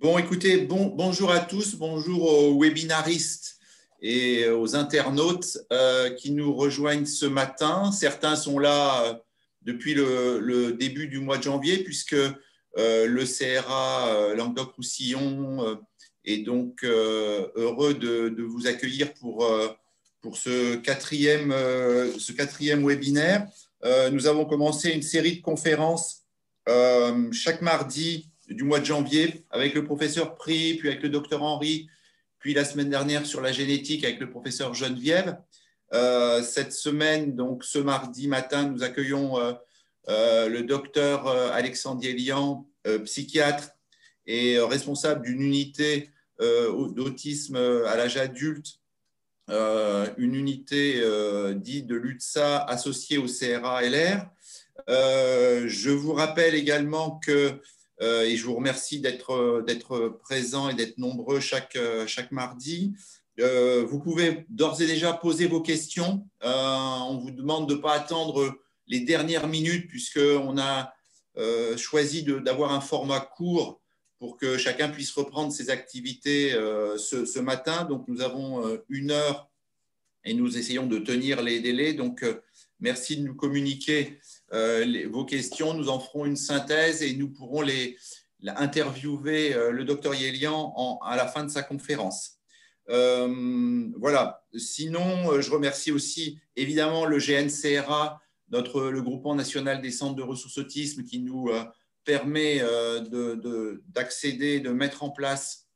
Bon, écoutez, bonjour à tous, bonjour aux webinaristes et aux internautes qui nous rejoignent ce matin. Certains sont là depuis le début du mois de janvier, puisque le CRA Languedoc-Roussillon est donc heureux de vous accueillir pour ce quatrième webinaire. Nous avons commencé une série de conférences chaque mardi du mois de janvier avec le professeur Prix, puis avec le docteur Henry, puis la semaine dernière sur la génétique avec le professeur Geneviève. Cette semaine, donc ce mardi matin, nous accueillons le docteur Alexandre Yélian, psychiatre et responsable d'une unité d'autisme à l'âge adulte, une unité dite de l'UTSA associée au CRA-LR. Je vous rappelle également que et je vous remercie d'être présents et d'être nombreux chaque mardi. Vous pouvez d'ores et déjà poser vos questions. On vous demande de ne pas attendre les dernières minutes puisqu'on a choisi d'avoir un format court pour que chacun puisse reprendre ses activités ce matin. Donc, nous avons 1 heure et nous essayons de tenir les délais. Donc, merci de nous communiquer vos questions. Nous en ferons une synthèse et nous pourrons interviewer le docteur Yélian à la fin de sa conférence. Voilà. Sinon, je remercie aussi évidemment le GNCRA, le groupement national des centres de ressources autisme, qui nous permet d'accéder, de mettre en place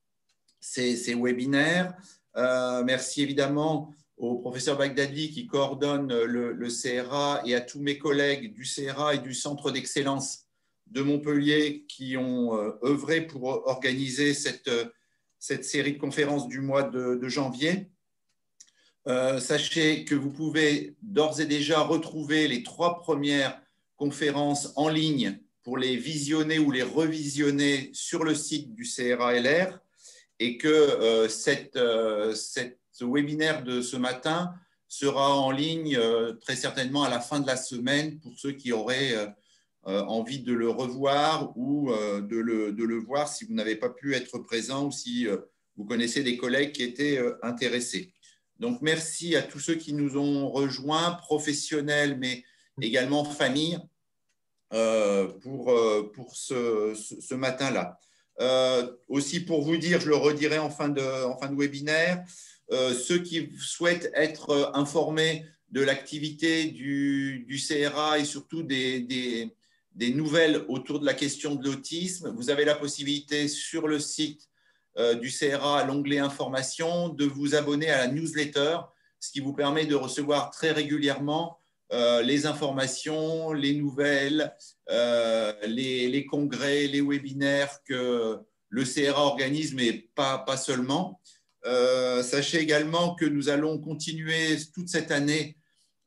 ces webinaires. Merci évidemment au professeur Bagdadi qui coordonne le CRA et à tous mes collègues du CRA et du Centre d'excellence de Montpellier qui ont œuvré pour organiser cette série de conférences du mois de janvier. Sachez que vous pouvez d'ores et déjà retrouver les 3 premières conférences en ligne pour les visionner ou les revisionner sur le site du CRA-LR et que ce webinaire de ce matin sera en ligne très certainement à la fin de la semaine pour ceux qui auraient envie de le revoir ou de le voir si vous n'avez pas pu être présent ou si vous connaissez des collègues qui étaient intéressés. Donc, merci à tous ceux qui nous ont rejoints, professionnels, mais également famille, pour ce matin-là. Aussi, pour vous dire, je le redirai en fin de webinaire, ceux qui souhaitent être informés de l'activité du CRA et surtout des nouvelles autour de la question de l'autisme, vous avez la possibilité sur le site du CRA, à l'onglet Informations, de vous abonner à la newsletter, ce qui vous permet de recevoir très régulièrement les informations, les nouvelles, les congrès, les webinaires que le CRA organise, mais pas seulement. Sachez également que nous allons continuer toute cette année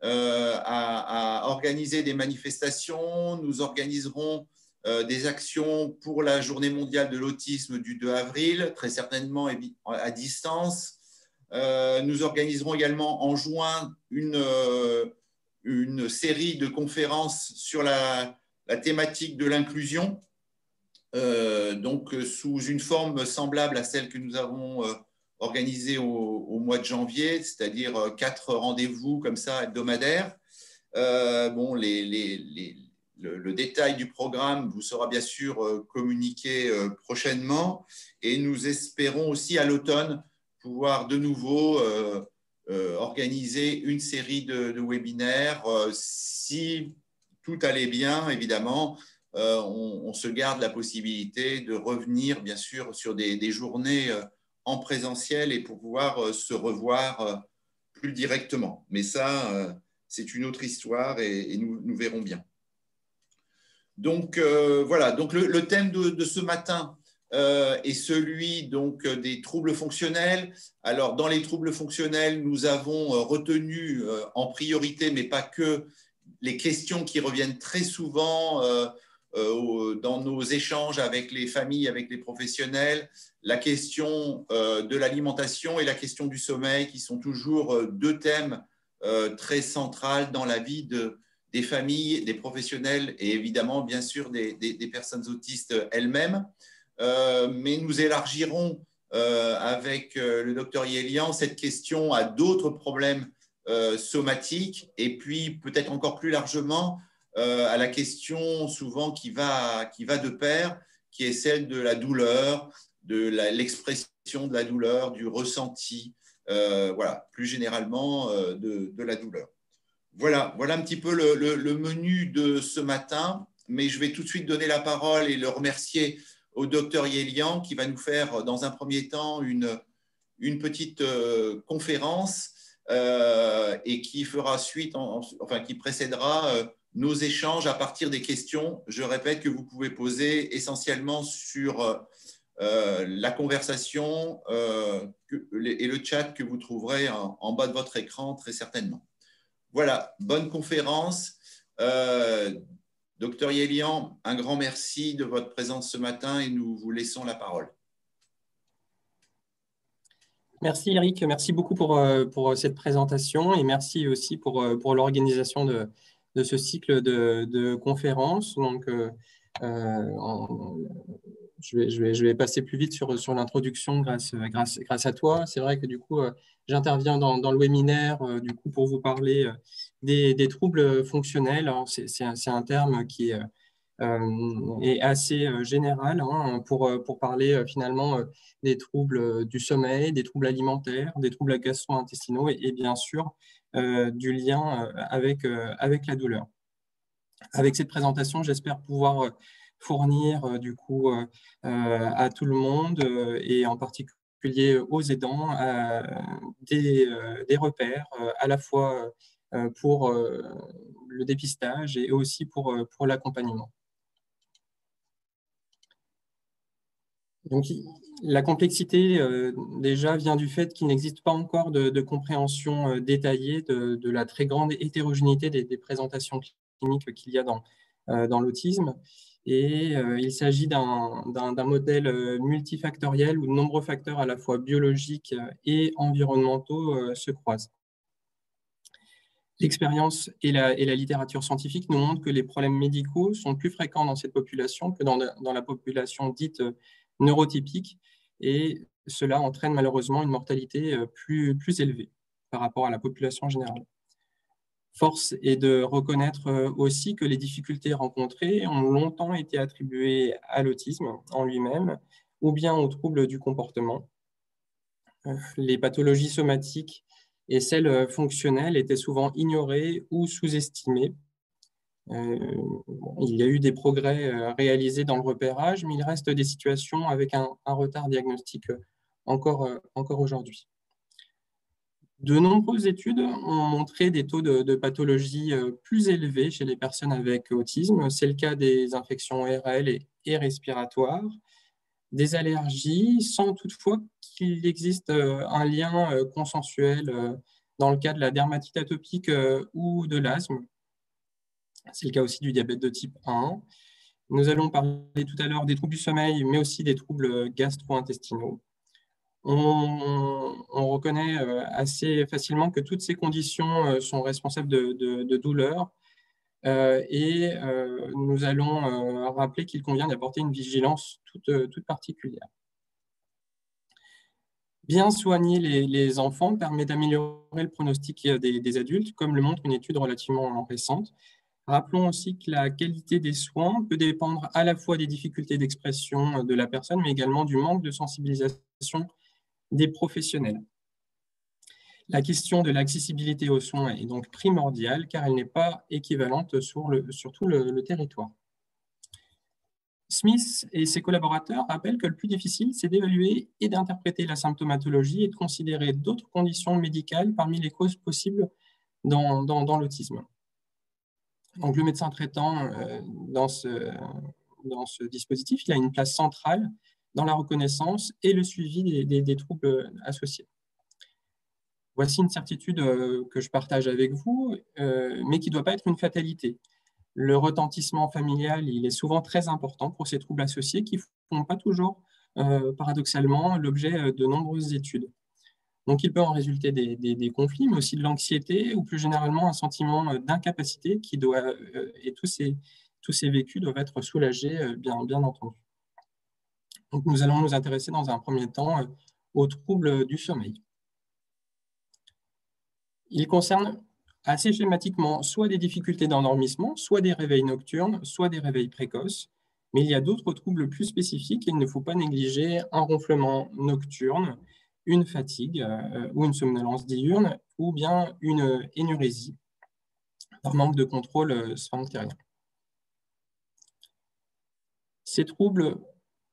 à organiser des manifestations. Nous organiserons des actions pour la Journée mondiale de l'autisme du 2 avril, très certainement à distance. Nous organiserons également en juin une série de conférences sur la thématique de l'inclusion, donc sous une forme semblable à celle que nous avons organisée au mois de janvier, c'est-à-dire 4 rendez-vous comme ça hebdomadaires. Bon, le détail du programme vous sera bien sûr communiqué prochainement et nous espérons aussi à l'automne pouvoir de nouveau organiser une série de webinaires. Si tout allait bien, évidemment, on se garde la possibilité de revenir bien sûr sur des journées en présentiel et pour pouvoir se revoir plus directement. Mais ça, c'est une autre histoire et nous verrons bien. Donc, voilà. Donc, le thème de ce matin est celui donc, des troubles fonctionnels. Alors, dans les troubles fonctionnels, nous avons retenu en priorité, mais pas que, les questions qui reviennent très souvent dans nos échanges avec les familles, avec les professionnels, la question de l'alimentation et la question du sommeil, qui sont toujours 2 thèmes très centrales dans la vie des familles, des professionnels et évidemment, bien sûr, des personnes autistes elles-mêmes. mais nous élargirons avec le docteur Yelian cette question à d'autres problèmes somatiques et puis peut-être encore plus largement à la question souvent qui va de pair, qui est celle de la douleur, de l'expression de la douleur, du ressenti, voilà, plus généralement de la douleur. Voilà un petit peu le menu de ce matin, mais je vais tout de suite donner la parole et le remercier au docteur Yelian qui va nous faire dans un premier temps une petite conférence et qui fera suite, enfin qui précédera nos échanges à partir des questions, je répète, que vous pouvez poser essentiellement sur la conversation et le chat que vous trouverez en bas de votre écran très certainement. Voilà, bonne conférence. Docteur Yelian, un grand merci de votre présence ce matin et nous vous laissons la parole. Merci Eric, merci beaucoup pour cette présentation et merci aussi pour l'organisation de ce cycle de conférences. Donc, je vais passer plus vite sur l'introduction grâce à toi. C'est vrai que du coup, j'interviens dans le webinaire du coup, pour vous parler des troubles fonctionnels. C'est un terme qui est assez général pour parler finalement des troubles du sommeil, des troubles alimentaires, des troubles gastro-intestinaux et bien sûr du lien avec la douleur. Avec cette présentation, j'espère pouvoir fournir du coup à tout le monde et en particulier aux aidants des repères à la fois pour le dépistage et aussi pour l'accompagnement. Donc, la complexité, déjà, vient du fait qu'il n'existe pas encore de compréhension détaillée de la très grande hétérogénéité des présentations cliniques qu'il y a dans l'autisme. Et il s'agit d'un modèle multifactoriel où de nombreux facteurs à la fois biologiques et environnementaux se croisent. L'expérience et la littérature scientifique nous montrent que les problèmes médicaux sont plus fréquents dans cette population que dans la population dite neurotypique et cela entraîne malheureusement une mortalité plus élevée par rapport à la population générale. Force est de reconnaître aussi que les difficultés rencontrées ont longtemps été attribuées à l'autisme en lui-même ou bien aux troubles du comportement. Les pathologies somatiques et celles fonctionnelles étaient souvent ignorées ou sous-estimées. Il y a eu des progrès réalisés dans le repérage, mais il reste des situations avec un retard diagnostique encore aujourd'hui. De nombreuses études ont montré des taux de pathologie plus élevés chez les personnes avec autisme. C'est le cas des infections ORL et respiratoires, des allergies, sans toutefois qu'il existe un lien consensuel dans le cas de la dermatite atopique ou de l'asthme. C'est le cas aussi du diabète de type 1. Nous allons parler tout à l'heure des troubles du sommeil, mais aussi des troubles gastro-intestinaux. On reconnaît assez facilement que toutes ces conditions sont responsables de douleurs et nous allons rappeler qu'il convient d'apporter une vigilance toute particulière. Bien soigner les enfants permet d'améliorer le pronostic des adultes, comme le montre une étude relativement récente. Rappelons aussi que la qualité des soins peut dépendre à la fois des difficultés d'expression de la personne, mais également du manque de sensibilisation des professionnels. La question de l'accessibilité aux soins est donc primordiale car elle n'est pas équivalente sur tout le territoire. Smith et ses collaborateurs rappellent que le plus difficile, c'est d'évaluer et d'interpréter la symptomatologie et de considérer d'autres conditions médicales parmi les causes possibles dans l'autisme. Donc, le médecin traitant dans ce dispositif, il a une place centrale dans la reconnaissance et le suivi des troubles associés. Voici une certitude que je partage avec vous, mais qui ne doit pas être une fatalité. Le retentissement familial, il est souvent très important pour ces troubles associés qui ne font pas toujours, paradoxalement, l'objet de nombreuses études. Donc, il peut en résulter des conflits, mais aussi de l'anxiété ou plus généralement un sentiment d'incapacité qui doit, et tous ces vécus doivent être soulagés, bien entendu. Donc, nous allons nous intéresser dans un premier temps aux troubles du sommeil. Ils concernent assez schématiquement soit des difficultés d'endormissement, soit des réveils nocturnes, soit des réveils précoces. Mais il y a d'autres troubles plus spécifiques et il ne faut pas négliger un ronflement nocturne, une fatigue ou une somnolence diurne, ou bien une énurésie par manque de contrôle sphinctérien. Ces troubles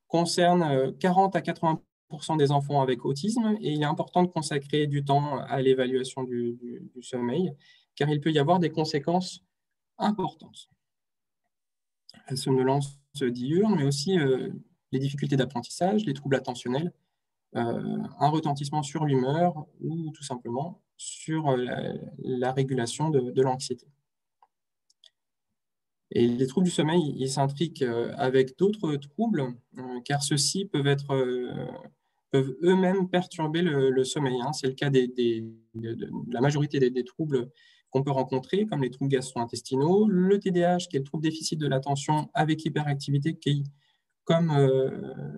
concernent 40 à 80% des enfants avec autisme et il est important de consacrer du temps à l'évaluation du sommeil car il peut y avoir des conséquences importantes. La somnolence diurne, mais aussi les difficultés d'apprentissage, les troubles attentionnels, un retentissement sur l'humeur ou tout simplement sur la régulation de l'anxiété. Et les troubles du sommeil, ils s'intriquent avec d'autres troubles, car ceux-ci peuvent eux-mêmes perturber le sommeil. Hein. C'est le cas de la majorité des troubles qu'on peut rencontrer, comme les troubles gastro-intestinaux, le TDAH, qui est le trouble déficit de l'attention avec hyperactivité, qui, comme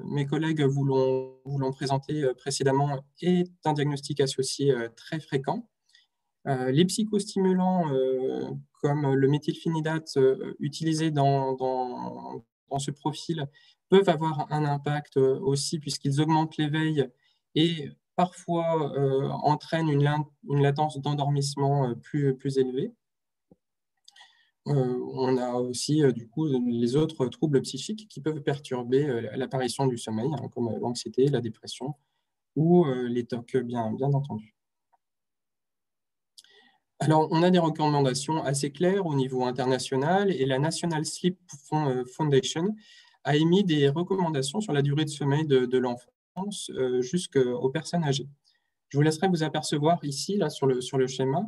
mes collègues vous l'ont présenté précédemment, est un diagnostic associé très fréquent. Les psychostimulants comme le méthylphénidate utilisé dans ce profil peuvent avoir un impact aussi puisqu'ils augmentent l'éveil et parfois entraînent une latence d'endormissement plus élevée. On a aussi du coup les autres troubles psychiques qui peuvent perturber l'apparition du sommeil, hein, comme l'anxiété, la dépression ou les TOC, bien entendu. Alors, on a des recommandations assez claires au niveau international et la National Sleep Foundation a émis des recommandations sur la durée de sommeil de l'enfance jusqu'aux personnes âgées. Je vous laisserai vous apercevoir ici, là, sur le schéma,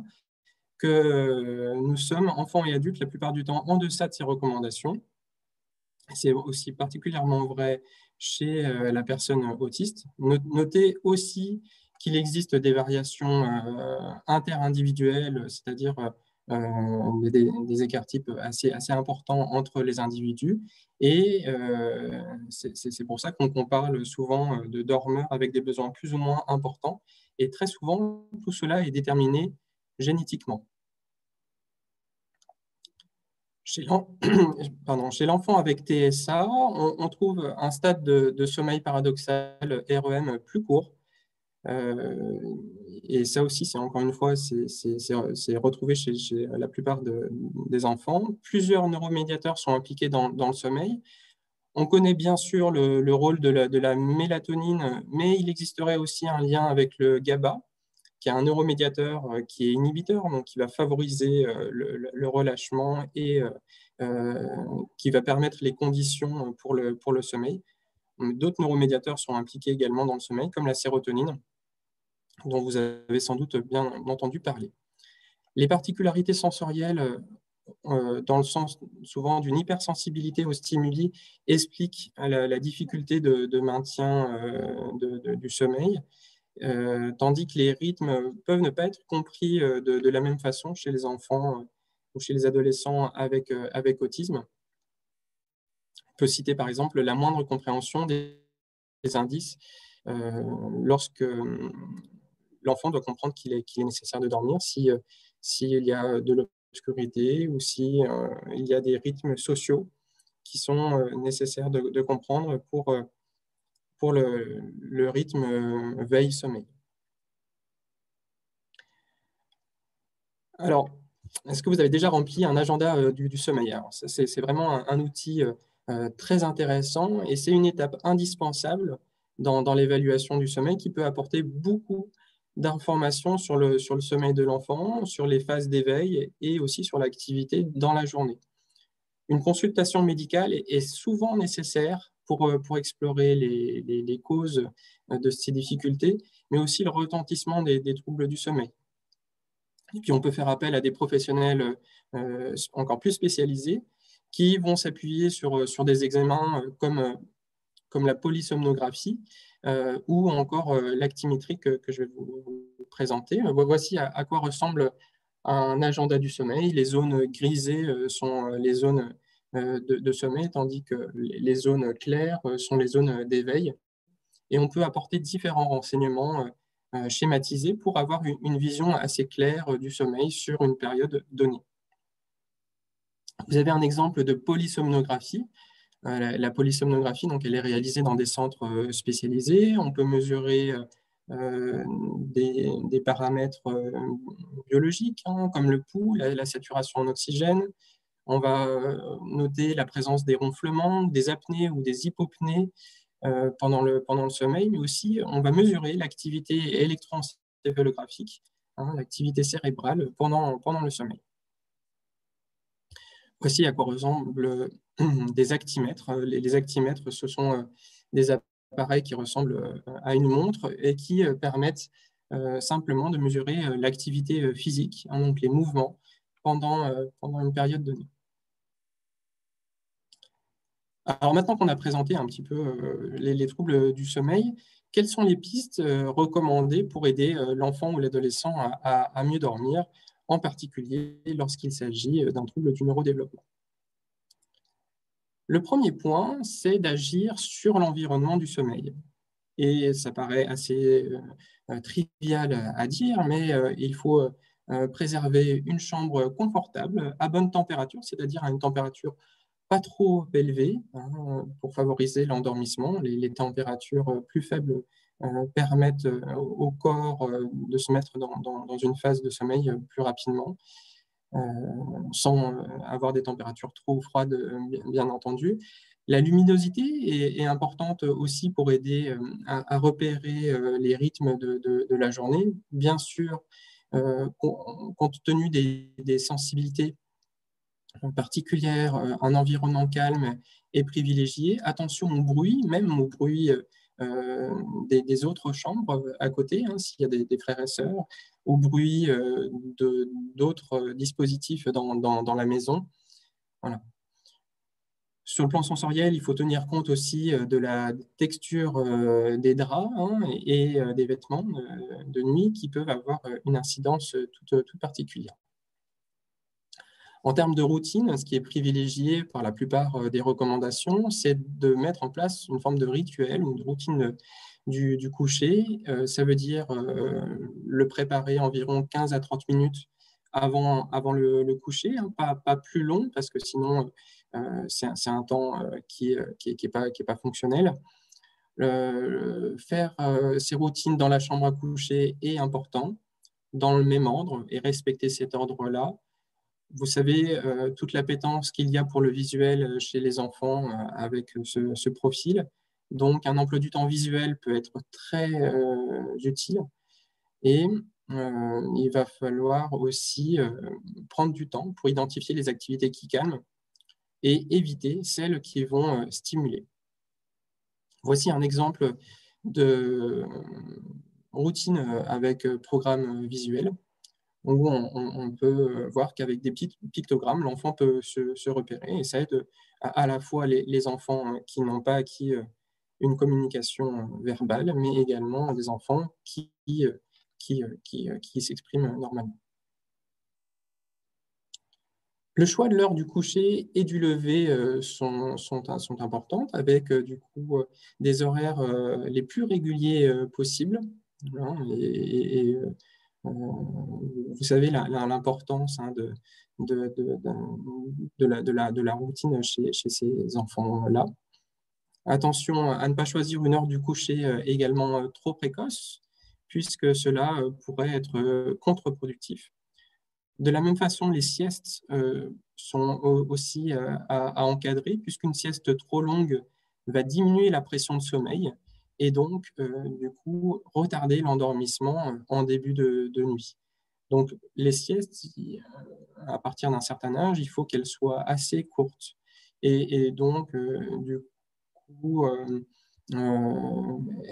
que nous sommes, enfants et adultes, la plupart du temps en deçà de ces recommandations. C'est aussi particulièrement vrai chez la personne autiste. Notez aussi qu'il existe des variations interindividuelles, c'est-à-dire des écarts types assez importants entre les individus. Et c'est pour ça qu'on parle souvent de dormeurs avec des besoins plus ou moins importants. Et très souvent, tout cela est déterminé génétiquement. Chez l'enfant avec TSA, on trouve un stade de sommeil paradoxal REM plus court. Et ça aussi, c'est encore une fois, c'est retrouvé chez la plupart des enfants. Plusieurs neuromédiateurs sont impliqués dans le sommeil. On connaît bien sûr le rôle de la mélatonine, mais il existerait aussi un lien avec le GABA, qui est un neuromédiateur qui est inhibiteur, donc qui va favoriser le relâchement et qui va permettre les conditions pour le sommeil. D'autres neuromédiateurs sont impliqués également dans le sommeil, comme la sérotonine, dont vous avez sans doute bien entendu parler. Les particularités sensorielles, dans le sens souvent d'une hypersensibilité aux stimuli, expliquent la difficulté de maintien du sommeil. Tandis que les rythmes peuvent ne pas être compris de la même façon chez les enfants ou chez les adolescents avec autisme. On peut citer par exemple la moindre compréhension des indices lorsque l'enfant doit comprendre qu'il est nécessaire de dormir, s'il y a de l'obscurité ou s'il y a des rythmes sociaux qui sont nécessaires de comprendre pour le rythme veille-sommeil. Alors, est-ce que vous avez déjà rempli un agenda du sommeil? Alors, c'est vraiment un outil très intéressant et c'est une étape indispensable dans l'évaluation du sommeil qui peut apporter beaucoup d'informations sur le sommeil de l'enfant, sur les phases d'éveil et aussi sur l'activité dans la journée. Une consultation médicale est souvent nécessaire pour explorer les causes de ces difficultés, mais aussi le retentissement des troubles du sommeil. Et puis, on peut faire appel à des professionnels encore plus spécialisés qui vont s'appuyer sur des examens comme la polysomnographie ou encore l'actimétrie que je vais vous présenter. Voici à quoi ressemble un agenda du sommeil. Les zones grisées sont les zones de sommeil, tandis que les zones claires sont les zones d'éveil. Et on peut apporter différents renseignements schématisés pour avoir une vision assez claire du sommeil sur une période donnée. Vous avez un exemple de polysomnographie. La polysomnographie, donc, elle est réalisée dans des centres spécialisés. On peut mesurer des paramètres biologiques, hein, comme le pouls, la saturation en oxygène. On va noter la présence des ronflements, des apnées ou des hypopnées pendant le sommeil, mais aussi on va mesurer l'activité électroencéphalographique, hein, l'activité cérébrale pendant le sommeil. Voici à quoi ressemblent des actimètres. Les actimètres, ce sont des appareils qui ressemblent à une montre et qui permettent simplement de mesurer l'activité physique, hein, donc les mouvements, pendant une période donnée. Alors maintenant qu'on a présenté un petit peu les troubles du sommeil, quelles sont les pistes recommandées pour aider l'enfant ou l'adolescent à mieux dormir, en particulier lorsqu'il s'agit d'un trouble du neurodéveloppement? Le premier point, c'est d'agir sur l'environnement du sommeil. Et ça paraît assez trivial à dire, mais il faut préserver une chambre confortable, à bonne température, c'est-à-dire à une température pas trop élevée, hein, pour favoriser l'endormissement. Les températures plus faibles permettent au corps de se mettre dans une phase de sommeil plus rapidement, sans avoir des températures trop froides, bien entendu. La luminosité est importante aussi pour aider à repérer les rythmes de la journée. Bien sûr, compte tenu des sensibilités particulière, un environnement calme et privilégié. Attention au bruit, même au bruit des autres chambres à côté, hein, s'il y a des frères et sœurs, au bruit d'autres dispositifs dans la maison. Voilà. Sur le plan sensoriel, il faut tenir compte aussi de la texture des draps, hein, et des vêtements de nuit qui peuvent avoir une incidence toute particulière. En termes de routine, ce qui est privilégié par la plupart des recommandations, c'est de mettre en place une forme de rituel, une routine du coucher. Ça veut dire le préparer environ 15 à 30 minutes avant le coucher, hein, pas plus long, parce que sinon, c'est un temps qui est pas fonctionnel. Faire ces routines dans la chambre à coucher est important, dans le même ordre, et respecter cet ordre-là. Vous savez, toute l'appétence qu'il y a pour le visuel chez les enfants avec ce profil. Donc, un emploi du temps visuel peut être très utile. Et il va falloir aussi prendre du temps pour identifier les activités qui calment et éviter celles qui vont stimuler. Voici un exemple de routine avec programme visuel, où on peut voir qu'avec des petits pictogrammes, l'enfant peut se repérer, et ça aide à la fois les enfants qui n'ont pas acquis une communication verbale, mais également des enfants qui s'expriment normalement. Le choix de l'heure du coucher et du lever sont importantes, avec du coup des horaires les plus réguliers possibles, hein, vous savez l'importance, hein, de la routine chez ces enfants-là. Attention à ne pas choisir une heure du coucher également trop précoce, puisque cela pourrait être contre-productif. De la même façon, les siestes sont aussi à encadrer, puisqu'une sieste trop longue va diminuer la pression de sommeil et donc, du coup, retarder l'endormissement en début de nuit. Donc, les siestes, à partir d'un certain âge, il faut qu'elles soient assez courtes et donc, du coup,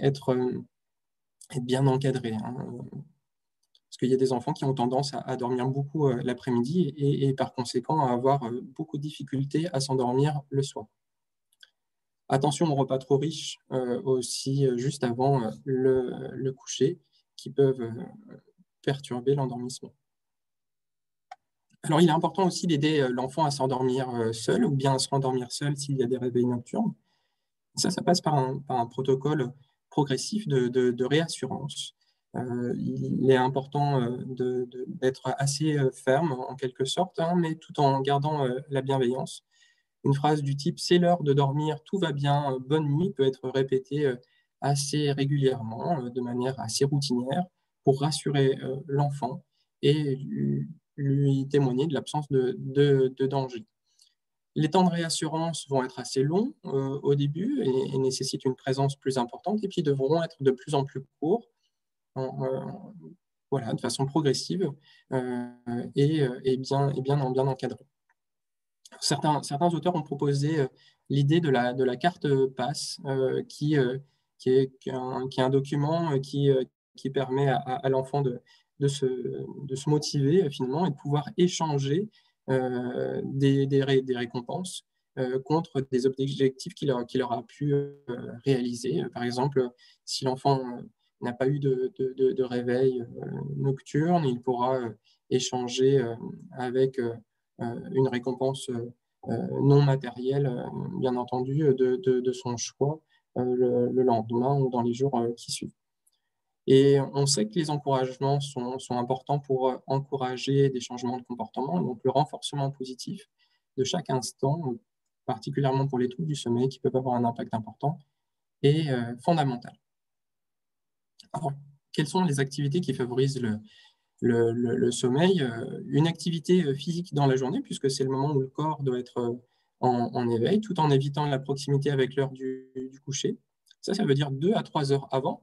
être bien encadrées, hein. Parce qu'il y a des enfants qui ont tendance à dormir beaucoup l'après-midi et par conséquent à avoir beaucoup de difficultés à s'endormir le soir. Attention aux repas trop riches aussi juste avant le coucher, qui peuvent perturber l'endormissement. Alors, il est important aussi d'aider l'enfant à s'endormir seul ou bien à se rendormir seul s'il y a des réveils nocturnes. Ça passe par un protocole progressif de réassurance. Il est important d'être assez ferme, en quelque sorte, hein, mais tout en gardant la bienveillance. Une phrase du type « c'est l'heure de dormir, tout va bien, bonne nuit » peut être répétée assez régulièrement, de manière assez routinière, pour rassurer l'enfant et lui témoigner de l'absence de danger. Les temps de réassurance vont être assez longs au début et nécessitent une présence plus importante, et puis devront être de plus en plus courts, voilà, de façon progressive et bien encadrée. Certains auteurs ont proposé l'idée de la carte passe, qui est un document qui permet à l'enfant de se motiver finalement et de pouvoir échanger des récompenses contre des objectifs qu'il aura pu réaliser. Par exemple, si l'enfant n'a pas eu de réveil nocturne, il pourra échanger avec une récompense non matérielle, bien entendu, de son choix le lendemain ou dans les jours qui suivent. Et on sait que les encouragements sont importants pour encourager des changements de comportement. Donc, le renforcement positif de chaque instant, particulièrement pour les troubles du sommeil qui peuvent avoir un impact important, est fondamental. Alors, quelles sont les activités qui favorisent le sommeil? Une activité physique dans la journée, puisque c'est le moment où le corps doit être en éveil, tout en évitant la proximité avec l'heure du coucher. Ça veut dire 2 à 3 heures avant.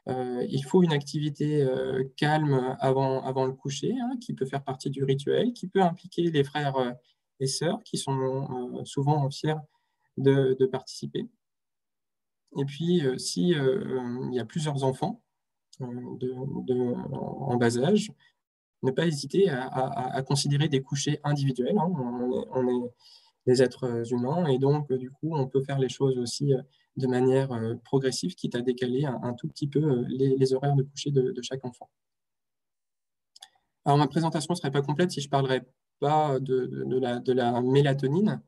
Il faut une activité calme avant le coucher, hein, qui peut faire partie du rituel, qui peut impliquer les frères et sœurs qui sont souvent fiers de participer. Et puis, si il y a plusieurs enfants en bas âge, ne pas hésiter à considérer des couchers individuels, hein. On est des êtres humains et donc, du coup, on peut faire les choses aussi de manière progressive, quitte à décaler un tout petit peu les horaires de coucher de chaque enfant. Alors, ma présentation ne serait pas complète si je ne parlerais pas de la mélatonine,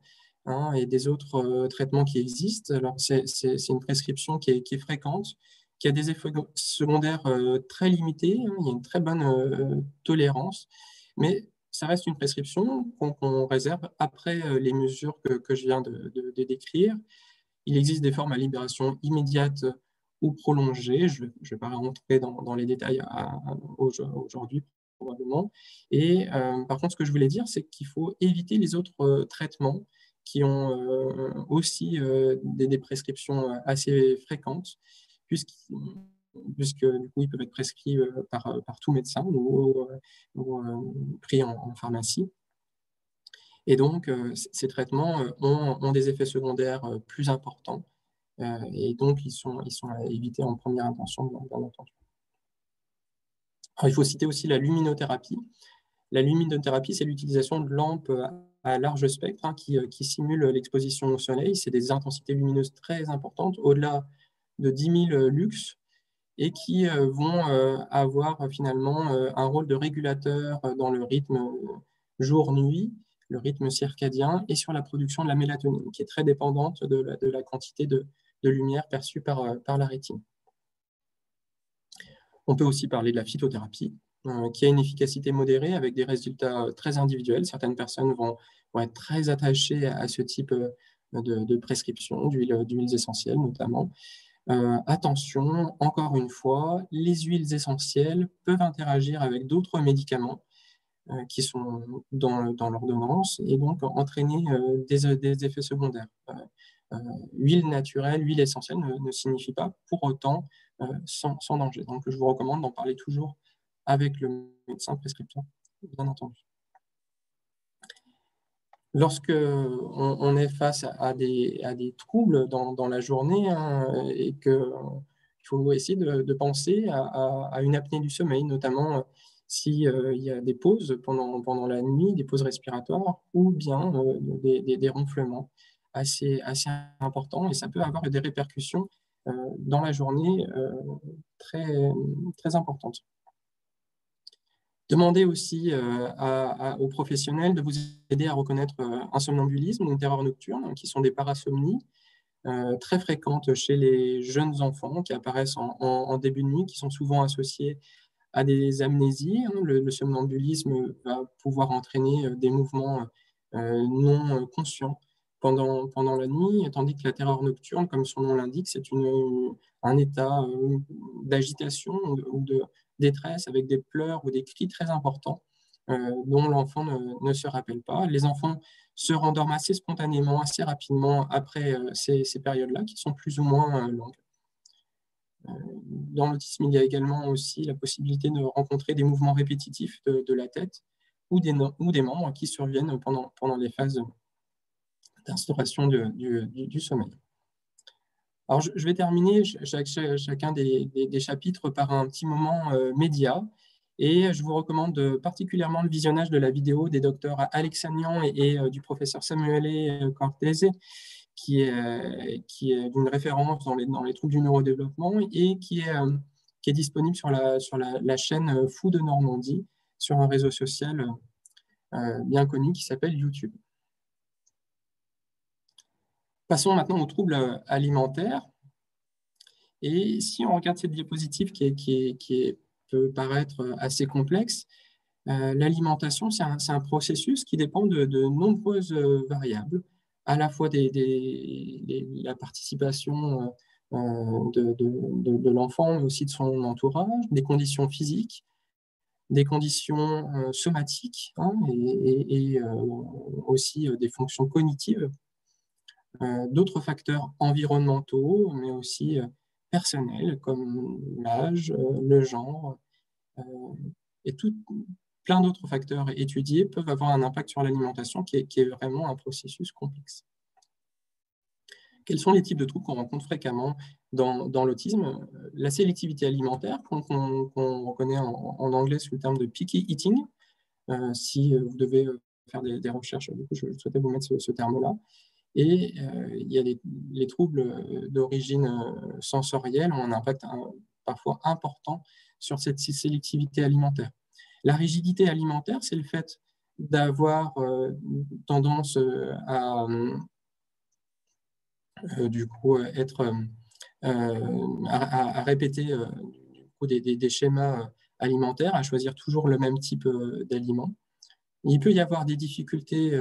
hein, et des autres traitements qui existent. Alors, c'est une prescription qui est fréquente, qui a des effets secondaires très limités, hein. Il y a une très bonne tolérance, mais ça reste une prescription qu'on réserve après les mesures que je viens de décrire. Il existe des formes à libération immédiate ou prolongée. Je ne vais pas rentrer dans les détails aujourd'hui, probablement. Et par contre, ce que je voulais dire, c'est qu'il faut éviter les autres traitements qui ont aussi des prescriptions assez fréquentes, puisque du coup, ils peuvent être prescrits par tout médecin ou pris en pharmacie. Et donc, ces traitements ont des effets secondaires plus importants, et donc ils sont à éviter en première intention, bien entendu. Alors, il faut citer aussi la luminothérapie. La luminothérapie, c'est l'utilisation de lampes à large spectre, hein, qui simulent l'exposition au soleil. C'est des intensités lumineuses très importantes, au-delà de 10 000 lux, et qui vont avoir finalement un rôle de régulateur dans le rythme jour-nuit, le rythme circadien, et sur la production de la mélatonine, qui est très dépendante de la quantité de lumière perçue par la rétine. On peut aussi parler de la phytothérapie, qui a une efficacité modérée avec des résultats très individuels. Certaines personnes vont être très attachées à ce type de prescription, d'huiles essentielles notamment. Attention, encore une fois, les huiles essentielles peuvent interagir avec d'autres médicaments qui sont dans l'ordonnance et donc entraîner des effets secondaires. Huile naturelle, huile essentielle ne signifie pas pour autant sans danger. Donc, je vous recommande d'en parler toujours avec le médecin prescripteur, bien entendu. Lorsque on est face à des troubles dans la journée, hein, et qu'il faut essayer de penser à une apnée du sommeil, notamment s'il y a des pauses pendant la nuit, des pauses respiratoires ou bien des ronflements assez importants, et ça peut avoir des répercussions dans la journée très, très importantes. Demandez aussi aux professionnels de vous aider à reconnaître un somnambulisme ou une terreur nocturne, qui sont des parasomnies très fréquentes chez les jeunes enfants qui apparaissent en début de nuit, qui sont souvent associées à des amnésies. Le somnambulisme va pouvoir entraîner des mouvements non conscients pendant la nuit, tandis que la terreur nocturne, comme son nom l'indique, c'est un état d'agitation ou de détresse avec des pleurs ou des cris très importants dont l'enfant ne se rappelle pas. Les enfants se rendorment assez spontanément, assez rapidement après ces périodes-là, qui sont plus ou moins longues. Dans l'autisme, il y a également aussi la possibilité de rencontrer des mouvements répétitifs de la tête ou des membres qui surviennent pendant les phases d'instauration du sommeil. Alors, je vais terminer chacun des chapitres par un petit moment média, et je vous recommande particulièrement le visionnage de la vidéo des docteurs Alexanian et du professeur Samuele Cortese, qui est d'une référence dans les troubles du neurodéveloppement et qui est disponible sur la chaîne Fou de Normandie, sur un réseau social bien connu qui s'appelle YouTube. Passons maintenant aux troubles alimentaires. Et si on regarde cette diapositive qui peut paraître assez complexe, l'alimentation, c'est un processus qui dépend de nombreuses variables, à la fois la participation de l'enfant, mais aussi de son entourage, des conditions physiques, des conditions somatiques, et aussi des fonctions cognitives, d'autres facteurs environnementaux, mais aussi personnels, comme l'âge, le genre, et plein d'autres facteurs étudiés peuvent avoir un impact sur l'alimentation qui est vraiment un processus complexe. Quels sont les types de troubles qu'on rencontre fréquemment dans l'autisme? La sélectivité alimentaire, qu'on reconnaît en anglais sous le terme de picky eating. Si vous devez faire des recherches, du coup, je souhaitais vous mettre ce terme-là. Et il y a les troubles d'origine sensorielle ont un impact parfois important sur cette sélectivité alimentaire. La rigidité alimentaire, c'est le fait d'avoir tendance du coup à répéter du coup, des schémas alimentaires, à choisir toujours le même type d'aliments. Il peut y avoir des difficultés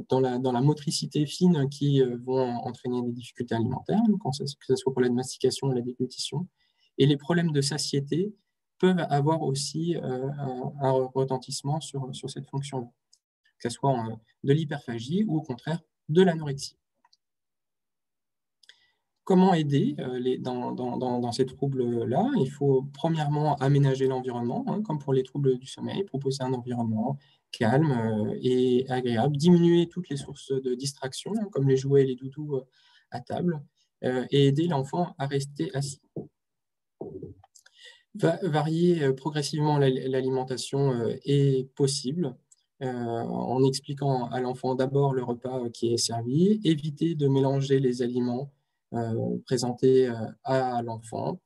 dans la motricité fine qui vont entraîner des difficultés alimentaires, que ce soit pour la mastication ou la déglutition. Et les problèmes de satiété peuvent avoir aussi un retentissement sur cette fonction-là, que ce soit de l'hyperphagie ou au contraire de l'anorexie. Comment aider dans ces troubles-là? Il faut premièrement aménager l'environnement, comme pour les troubles du sommeil, proposer un environnement calme et agréable, diminuer toutes les sources de distraction, comme les jouets et les doudous à table, et aider l'enfant à rester assis. Varier progressivement l'alimentation est possible, en expliquant à l'enfant d'abord le repas qui est servi, éviter de mélanger les aliments présentés à l'enfant.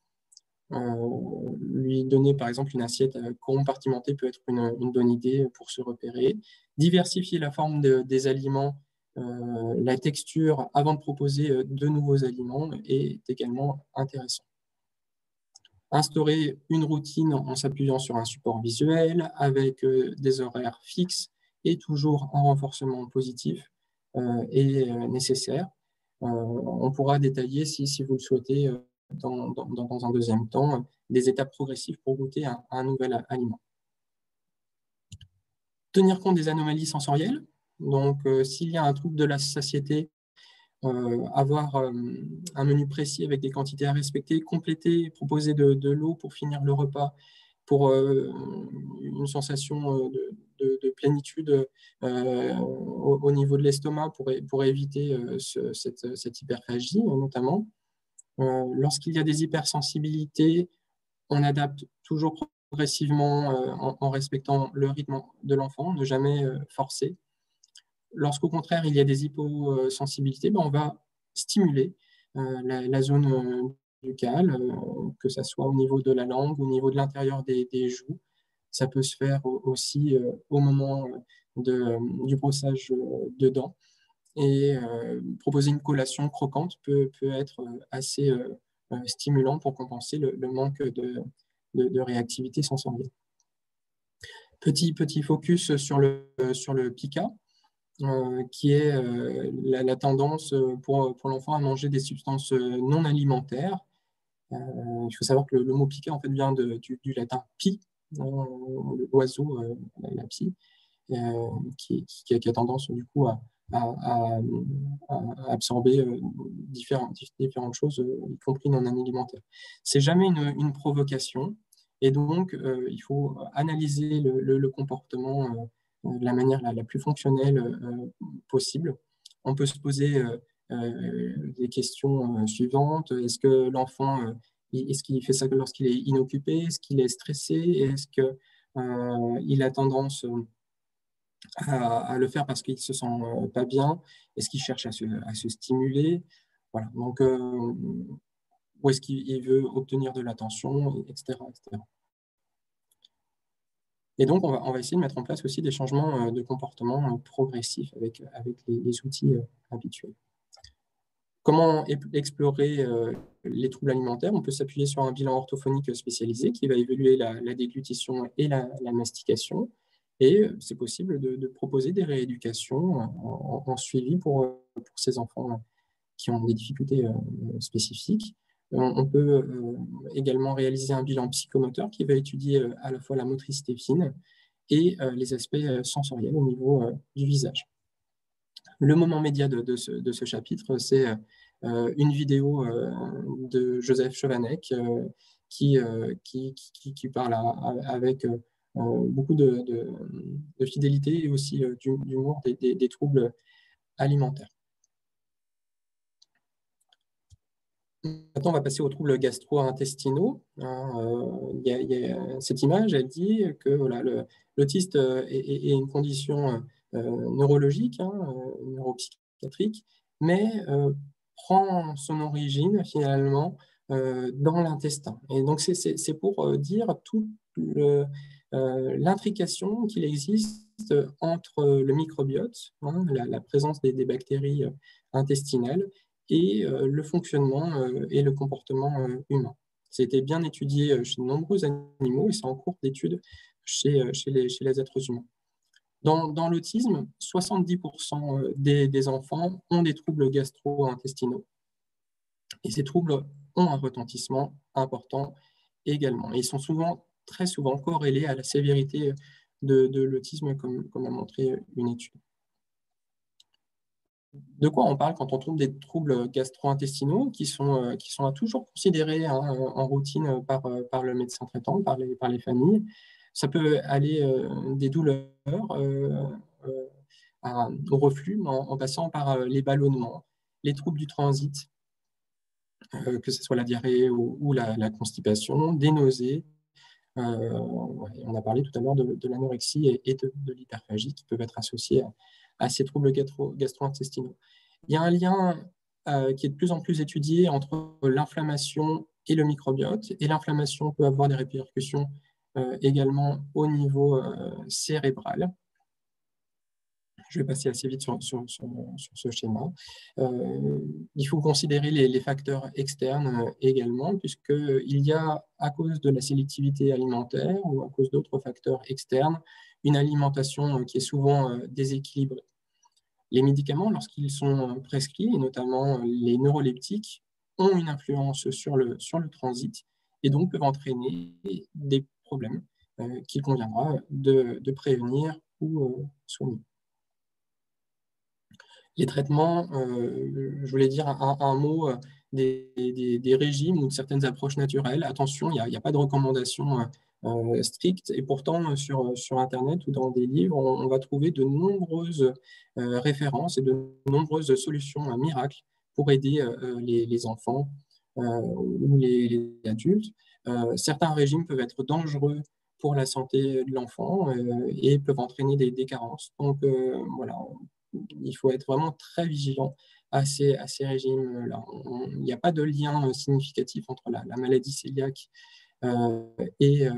Lui donner par exemple une assiette compartimentée peut être une bonne idée pour se repérer. Diversifier la forme des aliments, la texture avant de proposer de nouveaux aliments est également intéressant. Instaurer une routine en s'appuyant sur un support visuel avec des horaires fixes et toujours un renforcement positif est nécessaire. On pourra détailler, si vous le souhaitez, dans un deuxième temps, des étapes progressives pour goûter un nouvel aliment. Tenir compte des anomalies sensorielles. Donc, s'il y a un trouble de la satiété, avoir un menu précis avec des quantités à respecter, compléter, proposer de l'eau pour finir le repas, pour une sensation de plénitude au niveau de l'estomac, pour éviter cette hyperphagie notamment. Lorsqu'il y a des hypersensibilités, on adapte toujours progressivement en respectant le rythme de l'enfant, ne jamais forcer. Lorsqu'au contraire, il y a des hyposensibilités, on va stimuler la zone buccale, que ce soit au niveau de la langue, au niveau de l'intérieur des joues, Ça peut se faire aussi au moment du brossage de dents. Et proposer une collation croquante peut être assez stimulant pour compenser le manque de réactivité sensorielle. Petit focus sur le pica, qui est la tendance pour l'enfant à manger des substances non alimentaires. Il faut savoir que le mot pica en fait, vient du latin pi, l'oiseau, la pie, qui a tendance du coup à absorber différentes choses, y compris non alimentaires. C'est jamais une provocation, et donc il faut analyser le comportement de la manière la plus fonctionnelle possible. On peut se poser des questions suivantes. Est-ce que l'enfant, est-ce qu'il fait ça lorsqu'il est inoccupé? Est-ce qu'il est stressé? Est-ce qu'il a tendance à le faire parce qu'il ne se sent pas bien? Est-ce qu'il cherche à se stimuler? Voilà. Donc, où est-ce qu'il veut obtenir de l'attention, etc., etc. Et donc, on va essayer de mettre en place aussi des changements de comportement progressifs avec les outils habituels. Comment explorer les troubles alimentaires? On peut s'appuyer sur un bilan orthophonique spécialisé qui va évaluer la déglutition et la mastication. Et c'est possible de proposer des rééducations en suivi pour ces enfants qui ont des difficultés spécifiques. On peut également réaliser un bilan psychomoteur qui va étudier à la fois la motricité fine et les aspects sensoriels au niveau du visage. Le moment média de ce chapitre, c'est une vidéo de Joseph Chevanec qui parle avec beaucoup de fidélité et aussi d'humour des troubles alimentaires. Maintenant, on va passer aux troubles gastro-intestinaux. Cette image, elle dit que voilà, l'autiste est une condition neurologique, neuropsychiatrique, mais prend son origine finalement dans l'intestin. Et donc, c'est pour dire toute l'intrication qu'il existe entre le microbiote, la présence des bactéries intestinales, et le fonctionnement et le comportement humain. C'était bien étudié chez de nombreux animaux et c'est en cours d'étude chez les êtres humains. Dans l'autisme, 70% des enfants ont des troubles gastro-intestinaux. Et ces troubles ont un retentissement important également. Et ils sont très souvent corrélés à la sévérité de l'autisme, comme a montré une étude. De quoi on parle quand on trouve des troubles gastro-intestinaux qui sont toujours considérés en routine par le médecin traitant, par les familles? Ça peut aller des douleurs au reflux, en passant par les ballonnements, les troubles du transit, que ce soit la diarrhée ou la constipation, des nausées. On a parlé tout à l'heure de l'anorexie et de l'hyperphagie qui peuvent être associés à ces troubles gastro-intestinaux. Il y a un lien qui est de plus en plus étudié entre l'inflammation et le microbiote, et l'inflammation peut avoir des répercussions également au niveau cérébral. Je vais passer assez vite sur ce schéma. Il faut considérer les facteurs externes également, puisqu'il y a, à cause de la sélectivité alimentaire ou à cause d'autres facteurs externes, une alimentation qui est souvent déséquilibrée. Les médicaments, lorsqu'ils sont prescrits, et notamment les neuroleptiques, ont une influence sur le transit et donc peuvent entraîner des problèmes qu'il conviendra de prévenir ou soigner. Les traitements, je voulais dire un mot des régimes ou de certaines approches naturelles. Attention, il n'y a pas de recommandations strictes, et pourtant sur Internet ou dans des livres, on va trouver de nombreuses références et de nombreuses solutions miracles pour aider les enfants ou les adultes. Certains régimes peuvent être dangereux pour la santé de l'enfant et peuvent entraîner des carences. Donc voilà, il faut être vraiment très vigilant à ces régimes-là. Il n'y a pas de lien significatif entre la maladie cœliaque et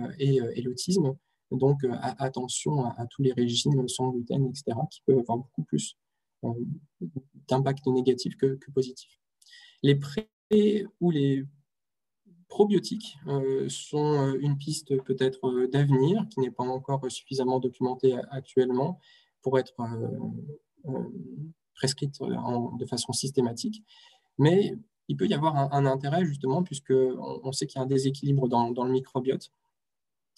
l'autisme. Donc, attention à tous les régimes sans gluten, etc., qui peuvent avoir beaucoup plus d'impact négatif que positif. Les pré ou les probiotiques sont une piste peut-être d'avenir, qui n'est pas encore suffisamment documentée actuellement pour être prescrite de façon systématique. Mais il peut y avoir un intérêt, justement, puisqu'on sait qu'il y a un déséquilibre dans le microbiote,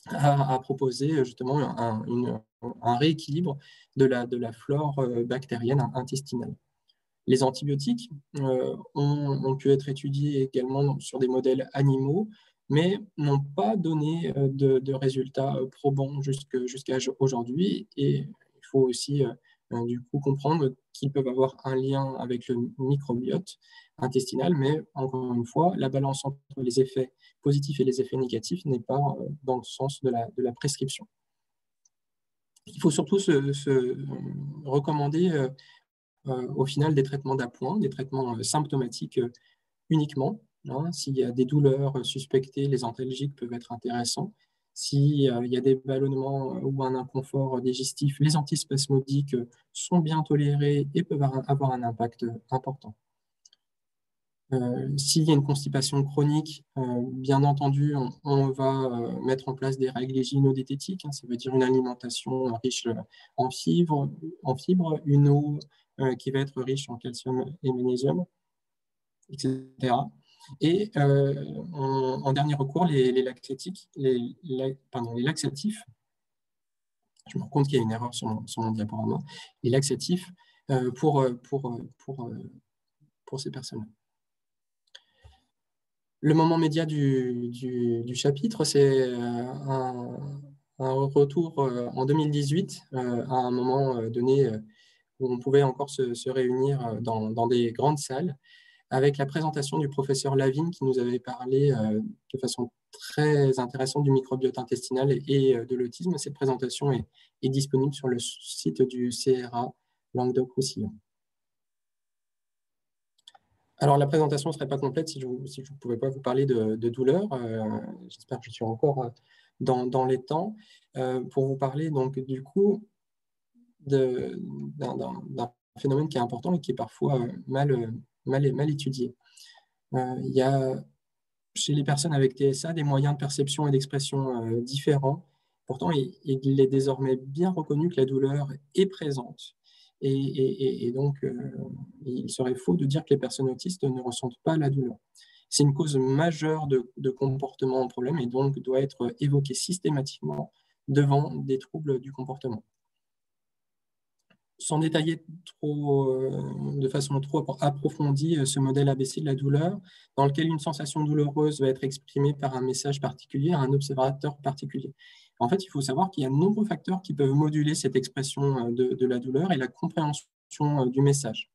à proposer justement un rééquilibre de la flore bactérienne intestinale. Les antibiotiques ont pu être étudiés également sur des modèles animaux, mais n'ont pas donné de résultats probants jusqu'à aujourd'hui. Et il faut aussi du coup comprendre qu'ils peuvent avoir un lien avec le microbiote intestinal, mais encore une fois, la balance entre les effets positifs et les effets négatifs n'est pas dans le sens de la prescription. Il faut surtout se recommander au final des traitements d'appoint, des traitements symptomatiques uniquement. Hein. S'il y a des douleurs suspectées, les antalgiques peuvent être intéressants. S'il y a des ballonnements ou un inconfort digestif, les antispasmodiques sont bien tolérés et peuvent avoir un impact important. S'il y a une constipation chronique, bien entendu, on va mettre en place des règles hygiéno-diététiques. Hein, ça veut dire une alimentation riche en fibres, une eau qui va être riche en calcium et magnésium, etc. Et en dernier recours, les laxatifs. Je me rends compte qu'il y a une erreur sur mon diaporama. Les laxatifs pour ces personnes. Le moment média du chapitre, c'est un retour en 2018 à un moment donné où on pouvait encore se réunir dans des grandes salles avec la présentation du professeur Lavigne qui nous avait parlé de façon très intéressante du microbiote intestinal et de l'autisme. Cette présentation est disponible sur le site du CRA Languedoc-Roussillon. Alors, la présentation ne serait pas complète si je ne pouvais pas vous parler de douleur. J'espère que je suis encore dans les temps pour vous parler donc du coup d'un phénomène qui est important et qui est parfois mal étudié. Il y a chez les personnes avec TSA des moyens de perception et d'expression différents. Pourtant, il est désormais bien reconnu que la douleur est présente. Et donc, il serait faux de dire que les personnes autistes ne ressentent pas la douleur. C'est une cause majeure de comportement en problème et donc doit être évoquée systématiquement devant des troubles du comportement. Sans détailler de façon trop approfondie ce modèle ABC de la douleur, dans lequel une sensation douloureuse va être exprimée par un message particulier à un observateur particulier. En fait, il faut savoir qu'il y a de nombreux facteurs qui peuvent moduler cette expression de la douleur et la compréhension du message.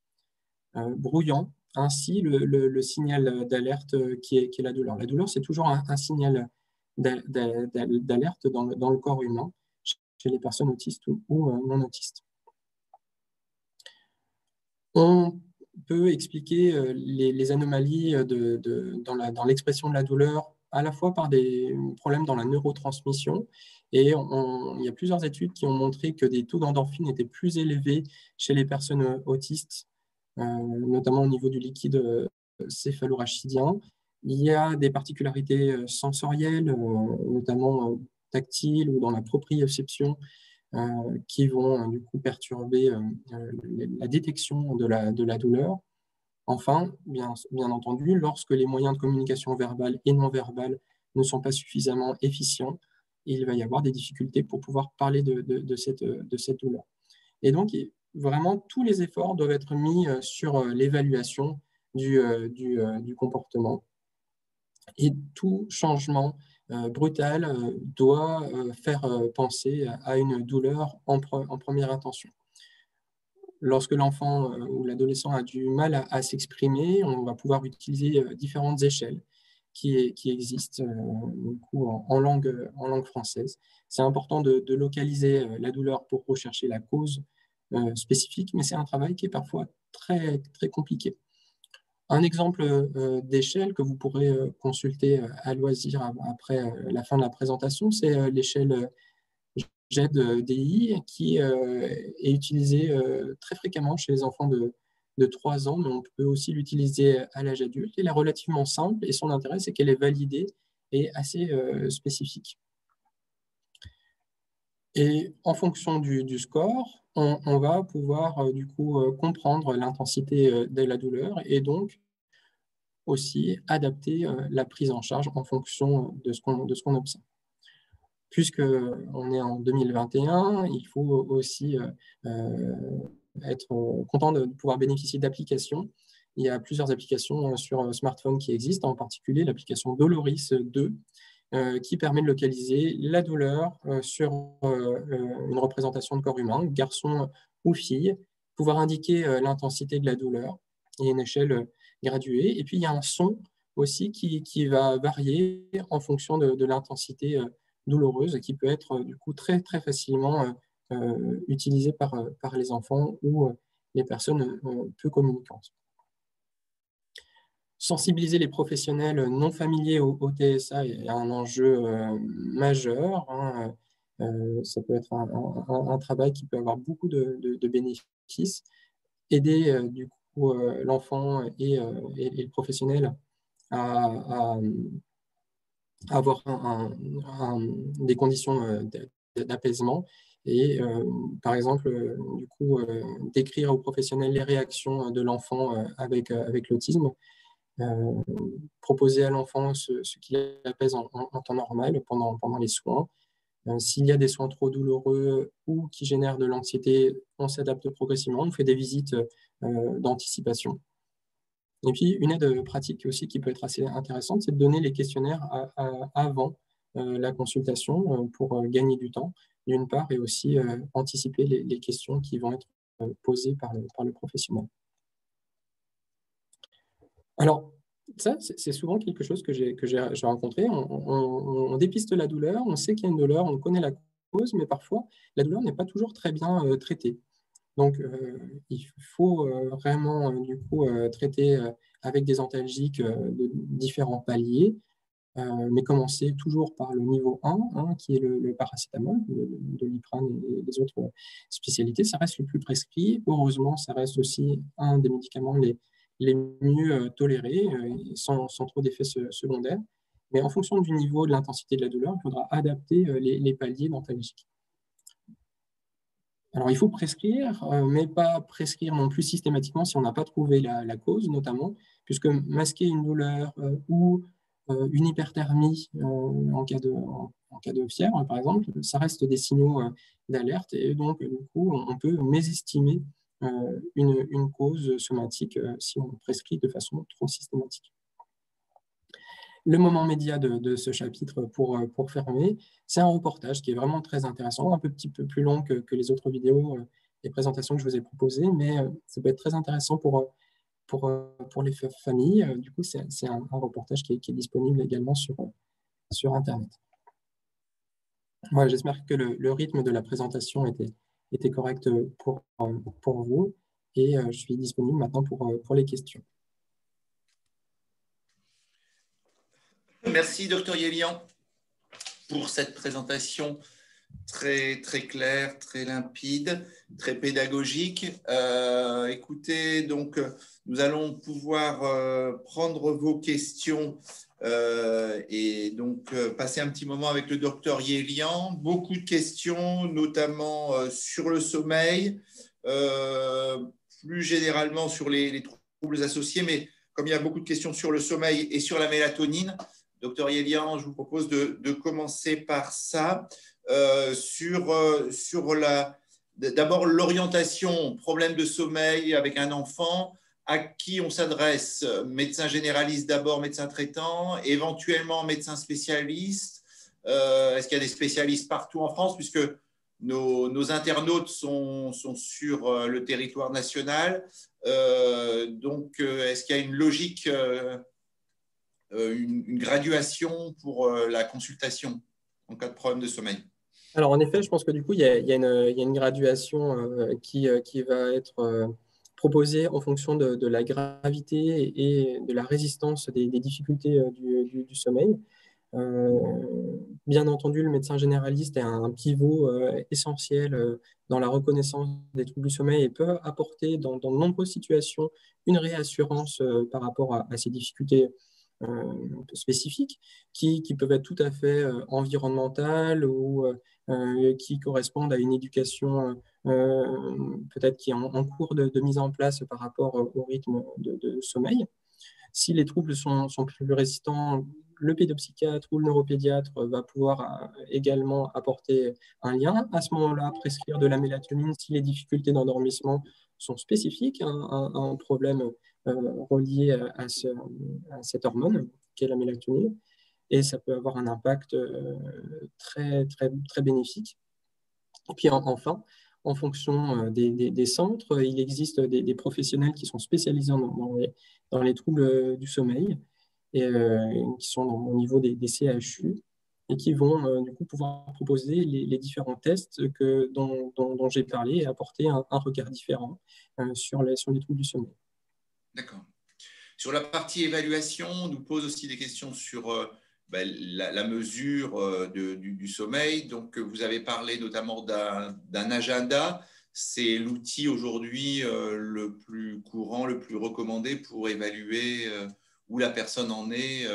Brouillant ainsi le signal d'alerte qui est la douleur. La douleur, c'est toujours un signal d'alerte dans le corps humain, chez les personnes autistes ou non autistes. On peut expliquer les anomalies dans l'expression de la douleur à la fois par des problèmes dans la neurotransmission et il y a plusieurs études qui ont montré que des taux d'endorphine étaient plus élevés chez les personnes autistes, notamment au niveau du liquide céphalorachidien. Il y a des particularités sensorielles, notamment tactiles ou dans la proprioception, qui vont du coup perturber la détection de la douleur. Enfin, bien entendu, lorsque les moyens de communication verbale et non verbale ne sont pas suffisamment efficients, il va y avoir des difficultés pour pouvoir parler de cette douleur. Et donc, vraiment, tous les efforts doivent être mis sur l'évaluation du comportement. Et tout changement brutal doit faire penser à une douleur en première intention. Lorsque l'enfant ou l'adolescent a du mal à s'exprimer, on va pouvoir utiliser différentes échelles qui existent du coup, en langue française. C'est important de localiser la douleur pour rechercher la cause spécifique, mais c'est un travail qui est parfois très, très compliqué. Un exemple d'échelle que vous pourrez consulter à loisir après la fin de la présentation, c'est l'échelle GED-DI qui est utilisé très fréquemment chez les enfants de 3 ans, mais on peut aussi l'utiliser à l'âge adulte. Elle est relativement simple et son intérêt, c'est qu'elle est validée et assez spécifique. Et en fonction du score, on va pouvoir du coup comprendre l'intensité de la douleur et donc aussi adapter la prise en charge en fonction de ce qu'on observe. Puisqu'on est en 2021, il faut aussi être content de pouvoir bénéficier d'applications. Il y a plusieurs applications sur smartphone qui existent, en particulier l'application Doloris 2, qui permet de localiser la douleur sur une représentation de corps humain, garçon ou fille, pouvoir indiquer l'intensité de la douleur. Il y a une échelle graduée. Et puis, il y a un son aussi qui va varier en fonction de l'intensité douloureuse, qui peut être du coup très, très facilement utilisée par les enfants ou les personnes peu communicantes. Sensibiliser les professionnels non familiers au TSA est un enjeu majeur. Hein. Ça peut être un travail qui peut avoir beaucoup de bénéfices. Aider du coup l'enfant et le professionnel à avoir des conditions d'apaisement et par exemple du coup décrire aux professionnels les réactions de l'enfant avec l'autisme. Proposer à l'enfant ce qui l'apaise en temps normal pendant les soins. S'il y a des soins trop douloureux ou qui génèrent de l'anxiété, on s'adapte progressivement, on fait des visites d'anticipation. Et puis, une aide pratique aussi qui peut être assez intéressante, c'est de donner les questionnaires avant la consultation pour gagner du temps, d'une part, et aussi anticiper les questions qui vont être posées par le professionnel. Alors, ça, c'est souvent quelque chose que j'ai rencontré. On dépiste la douleur, on sait qu'il y a une douleur, on connaît la cause, mais parfois, la douleur n'est pas toujours très bien traitée. Donc, il faut vraiment, du coup, traiter avec des antalgiques de différents paliers, mais commencer toujours par le niveau 1, hein, qui est le paracétamol, de Doliprane et les autres spécialités. Ça reste le plus prescrit. Heureusement, ça reste aussi un des médicaments les mieux tolérés, sans trop d'effets secondaires. Mais en fonction du niveau de l'intensité de la douleur, il faudra adapter les paliers d'antalgiques. Alors, il faut prescrire, mais pas prescrire non plus systématiquement si on n'a pas trouvé la cause, notamment, puisque masquer une douleur ou une hyperthermie en cas de fièvre, par exemple, ça reste des signaux d'alerte et donc, du coup, on peut mésestimer une cause somatique si on prescrit de façon trop systématique. Le moment média de ce chapitre pour fermer, c'est un reportage qui est vraiment très intéressant, un petit peu plus long que les autres vidéos et présentations que je vous ai proposées, mais ça peut être très intéressant pour les familles. Du coup, c'est un reportage qui est disponible également sur Internet. Voilà, j'espère que le rythme de la présentation était correct pour vous et je suis disponible maintenant pour les questions. Merci, Dr Yelian, pour cette présentation très, très claire, très limpide, très pédagogique. Écoutez, donc, nous allons pouvoir prendre vos questions et donc passer un petit moment avec le Dr Yelian. Beaucoup de questions, notamment sur le sommeil, plus généralement sur les troubles associés, mais comme il y a beaucoup de questions sur le sommeil et sur la mélatonine, Dr Yelian, je vous propose de commencer par ça, sur d'abord l'orientation, problème de sommeil avec un enfant, à qui on s'adresse, médecin généraliste d'abord, médecin traitant, éventuellement médecin spécialiste. Est-ce qu'il y a des spécialistes partout en France, puisque nos internautes sont sur le territoire national. Donc, est-ce qu'il y a une logique une graduation pour la consultation en cas de problème de sommeil? Alors, en effet, je pense que du coup, il y a une graduation qui va être proposée en fonction de la gravité et de la résistance des difficultés du sommeil. Bien entendu, le médecin généraliste est un pivot essentiel dans la reconnaissance des troubles du sommeil et peut apporter dans de nombreuses situations une réassurance par rapport à ces difficultés spécifiques qui peuvent être tout à fait environnementales ou qui correspondent à une éducation peut-être qui est en cours de mise en place par rapport au rythme de sommeil. Si les troubles sont plus résistants, le pédopsychiatre ou le neuropédiatre va pouvoir également apporter un lien. À ce moment-là, prescrire de la mélatonine si les difficultés d'endormissement sont spécifiques à un problème relié à cette hormone qui est la mélatonine. Et ça peut avoir un impact très, très, très bénéfique. Et puis enfin, en fonction des centres, il existe des professionnels qui sont spécialisés dans les troubles du sommeil et qui sont au niveau des CHU et qui vont du coup pouvoir proposer les différents tests dont j'ai parlé et apporter un regard différent sur les troubles du sommeil. D'accord. Sur la partie évaluation, on nous pose aussi des questions sur la mesure du sommeil. Donc, vous avez parlé notamment d'un agenda. C'est l'outil aujourd'hui le plus courant, le plus recommandé pour évaluer où la personne en est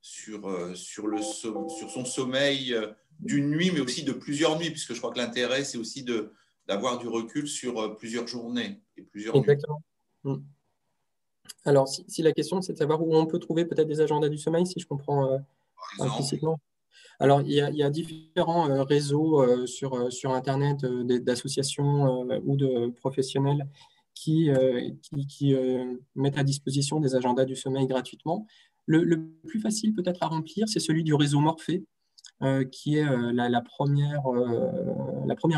sur son sommeil d'une nuit, mais aussi de plusieurs nuits, puisque je crois que l'intérêt, c'est aussi d'avoir du recul sur plusieurs journées et plusieurs nuits. Exactement. Alors, si la question, c'est de savoir où on peut trouver peut-être des agendas du sommeil, si je comprends implicitement. Alors, il y a différents réseaux sur Internet d'associations ou de professionnels qui mettent à disposition des agendas du sommeil gratuitement. Le plus facile peut-être à remplir, c'est celui du réseau Morphée, qui est la première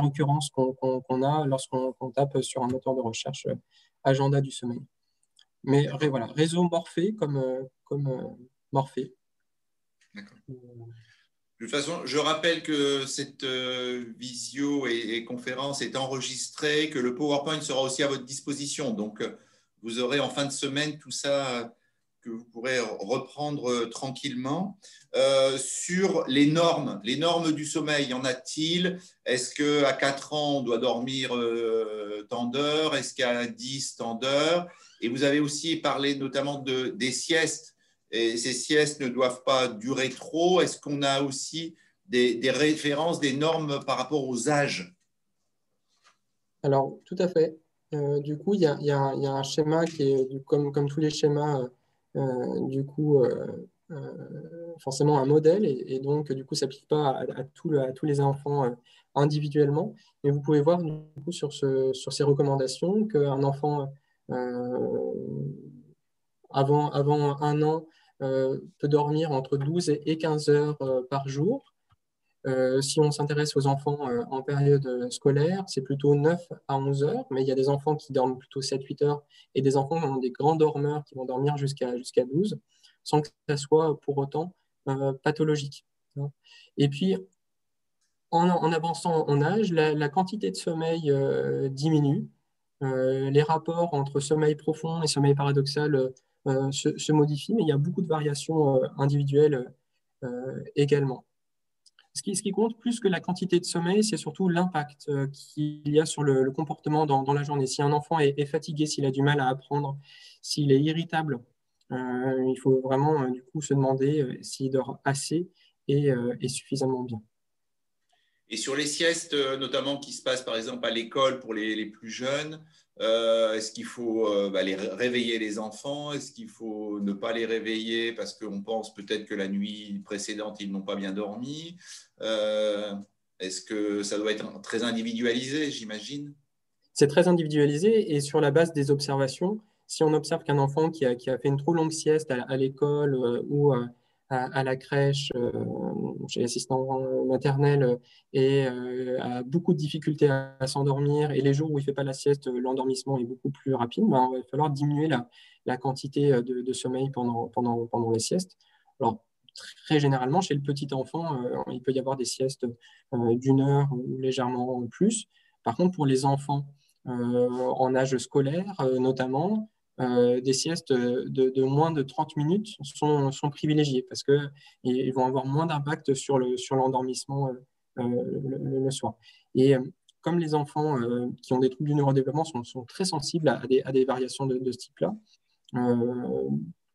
occurrence qu'on a lorsqu'on tape sur un moteur de recherche agenda du sommeil. Mais voilà, réseau Morphée comme Morphée. D'accord. De toute façon, je rappelle que cette visio et conférence est enregistrée, que le PowerPoint sera aussi à votre disposition. Donc, vous aurez en fin de semaine tout ça que vous pourrez reprendre tranquillement. Sur les normes du sommeil, y en a-t-il? Est-ce qu'à 4 ans, on doit dormir tant d'heures? Est-ce qu'à 10, tant d'heures? Et vous avez aussi parlé notamment des siestes. Et ces siestes ne doivent pas durer trop. Est-ce qu'on a aussi des références, des normes par rapport aux âges? Alors, tout à fait. Du coup, il y a un schéma qui est, comme tous les schémas, du coup, forcément un modèle, et donc, du coup, ça s'applique pas à tous les enfants individuellement. Mais vous pouvez voir, du coup, sur ces recommandations, qu'un enfant avant 1 an peut dormir entre 12 et 15 heures par jour. Si on s'intéresse aux enfants en période scolaire, c'est plutôt 9 à 11 heures, mais il y a des enfants qui dorment plutôt 7-8 heures et des enfants qui ont des grands dormeurs qui vont dormir jusqu'à 12, sans que ça soit pour autant pathologique. Et puis, en avançant en âge, la quantité de sommeil diminue. Les rapports entre sommeil profond et sommeil paradoxal se modifient, mais il y a beaucoup de variations individuelles également. Ce qui compte plus que la quantité de sommeil, c'est surtout l'impact qu'il y a sur le comportement dans la journée. Si un enfant est fatigué, s'il a du mal à apprendre, s'il est irritable, il faut vraiment du coup se demander s'il dort assez et suffisamment bien. Et sur les siestes, notamment qui se passent par exemple à l'école pour les plus jeunes, est-ce qu'il faut réveiller les enfants? Est-ce qu'il faut ne pas les réveiller parce qu'on pense peut-être que la nuit précédente, ils n'ont pas bien dormi? Est-ce que ça doit être très individualisé, j'imagine? C'est très individualisé et sur la base des observations, si on observe qu'un enfant qui a fait une trop longue sieste à l'école ou à la crèche, chez l'assistant maternel, et a beaucoup de difficultés à s'endormir, et les jours où il ne fait pas la sieste, l'endormissement est beaucoup plus rapide, ben, il va falloir diminuer la quantité de sommeil pendant les siestes. Alors, très généralement, chez le petit enfant, il peut y avoir des siestes d'1 heure ou légèrement plus. Par contre, pour les enfants en âge scolaire, notamment, des siestes de moins de 30 minutes sont privilégiées parce qu'ils vont avoir moins d'impact sur l'endormissement le soir. Et comme les enfants qui ont des troubles du neurodéveloppement sont très sensibles à des variations de ce type-là,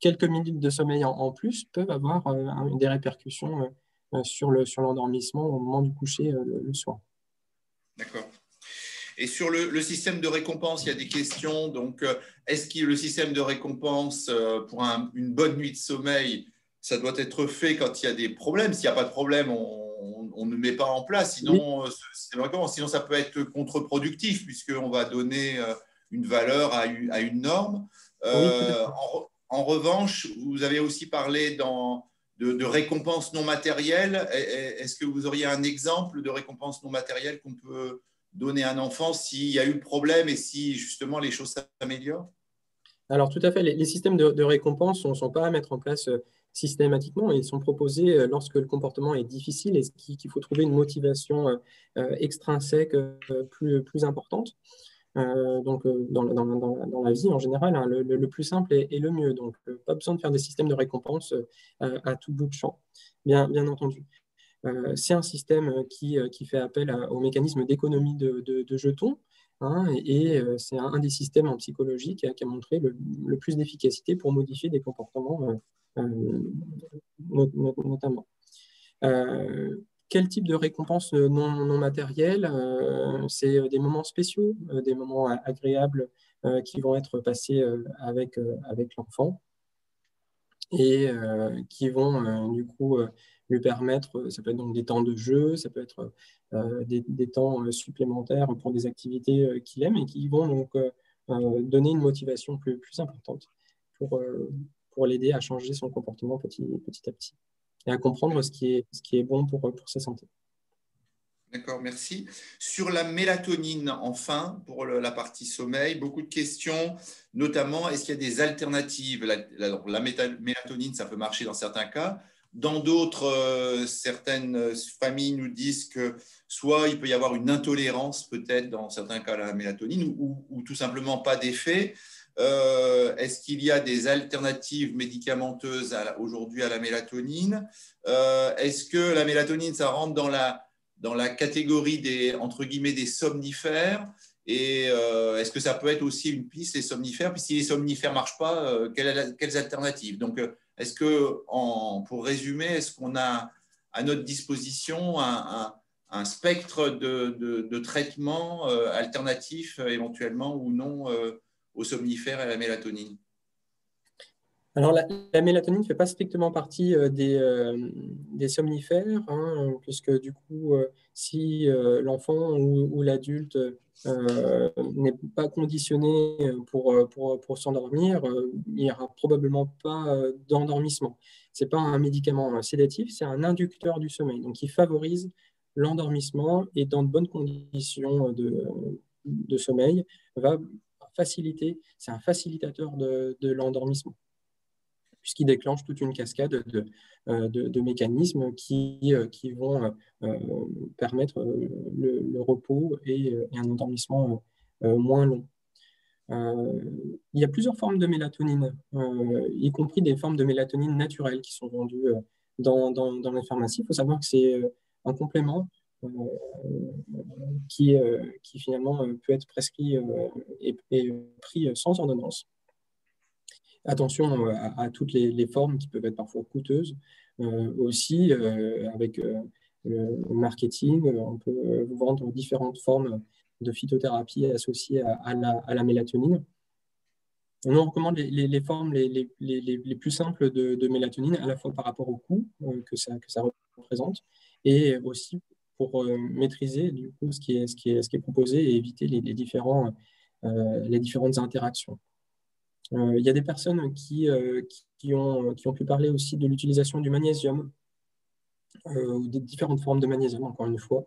quelques minutes de sommeil en plus peuvent avoir des répercussions sur l'endormissement au moment du coucher le soir. D'accord. Et sur le système de récompense, il y a des questions. Donc, est-ce que le système de récompense pour une bonne nuit de sommeil, ça doit être fait quand il y a des problèmes? S'il n'y a pas de problème, on ne met pas en place. Sinon, Oui. sinon, ça peut être contre-productif puisqu'on va donner une valeur à une norme. Oui, tout à fait. En revanche, vous avez aussi parlé de récompenses non matérielles. Est-ce que vous auriez un exemple de récompense non matérielle qu'on peut donner à un enfant s'il y a eu le problème et si justement les choses s'améliorent? Alors, tout à fait, les systèmes de récompense ne sont pas à mettre en place systématiquement. Ils sont proposés lorsque le comportement est difficile et qu'il faut trouver une motivation extrinsèque plus importante. Donc, dans la vie en général, hein, le plus simple est le mieux. Donc, pas besoin de faire des systèmes de récompense à tout bout de champ, bien entendu. C'est un système qui fait appel au mécanisme d'économie de jetons, hein, et c'est un des systèmes en psychologie qui a montré le plus d'efficacité pour modifier des comportements notamment. Quel type de récompense non matérielle? C'est des moments spéciaux, des moments agréables qui vont être passés avec l'enfant et qui vont du coup lui permettre, ça peut être donc des temps de jeu, ça peut être des temps supplémentaires pour des activités qu'il aime et qui vont donc donner une motivation plus importante pour l'aider à changer son comportement petit à petit et à comprendre ce qui est bon pour sa santé. D'accord, merci. Sur la mélatonine, enfin, pour la partie sommeil, beaucoup de questions, notamment, est-ce qu'il y a des alternatives? La mélatonine, ça peut marcher dans certains cas. Dans d'autres, certaines familles nous disent que soit il peut y avoir une intolérance, peut-être, dans certains cas, à la mélatonine, ou tout simplement pas d'effet. Est-ce qu'il y a des alternatives médicamenteuses aujourd'hui à la mélatonine? Est-ce que la mélatonine, ça rentre dans la catégorie entre guillemets, des somnifères? Et est-ce que ça peut être aussi une piste, les somnifères? Puis si les somnifères ne marchent pas, quelles alternatives? Donc, est-ce que, pour résumer, est-ce qu'on a à notre disposition un spectre de traitements alternatifs, éventuellement ou non, aux somnifères et à la mélatonine? Alors, la mélatonine ne fait pas strictement partie des somnifères, hein, puisque du coup, si l'enfant ou l'adulte n'est pas conditionné pour s'endormir, il n'y aura probablement pas d'endormissement. Ce n'est pas un médicament sédatif, c'est un inducteur du sommeil, donc qui favorise l'endormissement et dans de bonnes conditions de sommeil, va faciliter, c'est un facilitateur de l'endormissement, puisqu'il déclenche toute une cascade de mécanismes qui vont permettre le repos et un endormissement moins long. Il y a plusieurs formes de mélatonine, y compris des formes de mélatonine naturelles qui sont vendues dans les pharmacies. Il faut savoir que c'est un complément qui finalement peut être prescrit et pris sans ordonnance. Attention à toutes les formes qui peuvent être parfois coûteuses. Aussi, avec le marketing, on peut vous vendre différentes formes de phytothérapie associées à la mélatonine. On recommande les formes les plus simples de mélatonine, à la fois par rapport au coût que ça représente, et aussi pour maîtriser du coup ce qui est proposé et éviter les différentes interactions. Il y a des personnes qui ont pu parler aussi de l'utilisation du magnésium ou des différentes formes de magnésium, encore une fois,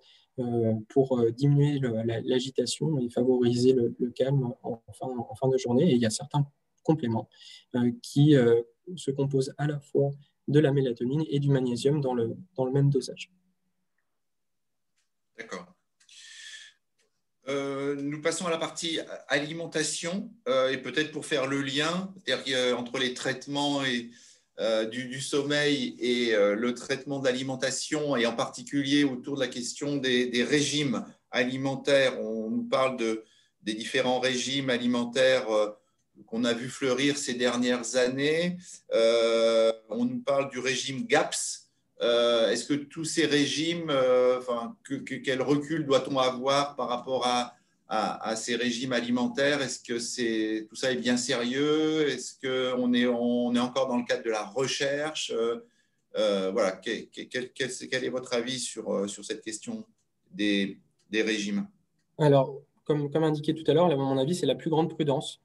pour diminuer l'agitation et favoriser le calme en fin de journée. Et il y a certains compléments qui se composent à la fois de la mélatonine et du magnésium dans le même dosage. D'accord. Nous passons à la partie alimentation et peut-être pour faire le lien entre les traitements du sommeil et le traitement de l'alimentation et en particulier autour de la question des régimes alimentaires. On nous parle des différents régimes alimentaires qu'on a vu fleurir ces dernières années. On nous parle du régime GAPS. Est-ce que tous ces régimes, quel recul doit-on avoir par rapport à ces régimes alimentaires? Est-ce que tout ça est bien sérieux? Est-ce qu'on est encore dans le cadre de la recherche? Voilà, quel est votre avis sur cette question des régimes? Alors, comme indiqué tout à l'heure, à mon avis, c'est la plus grande prudence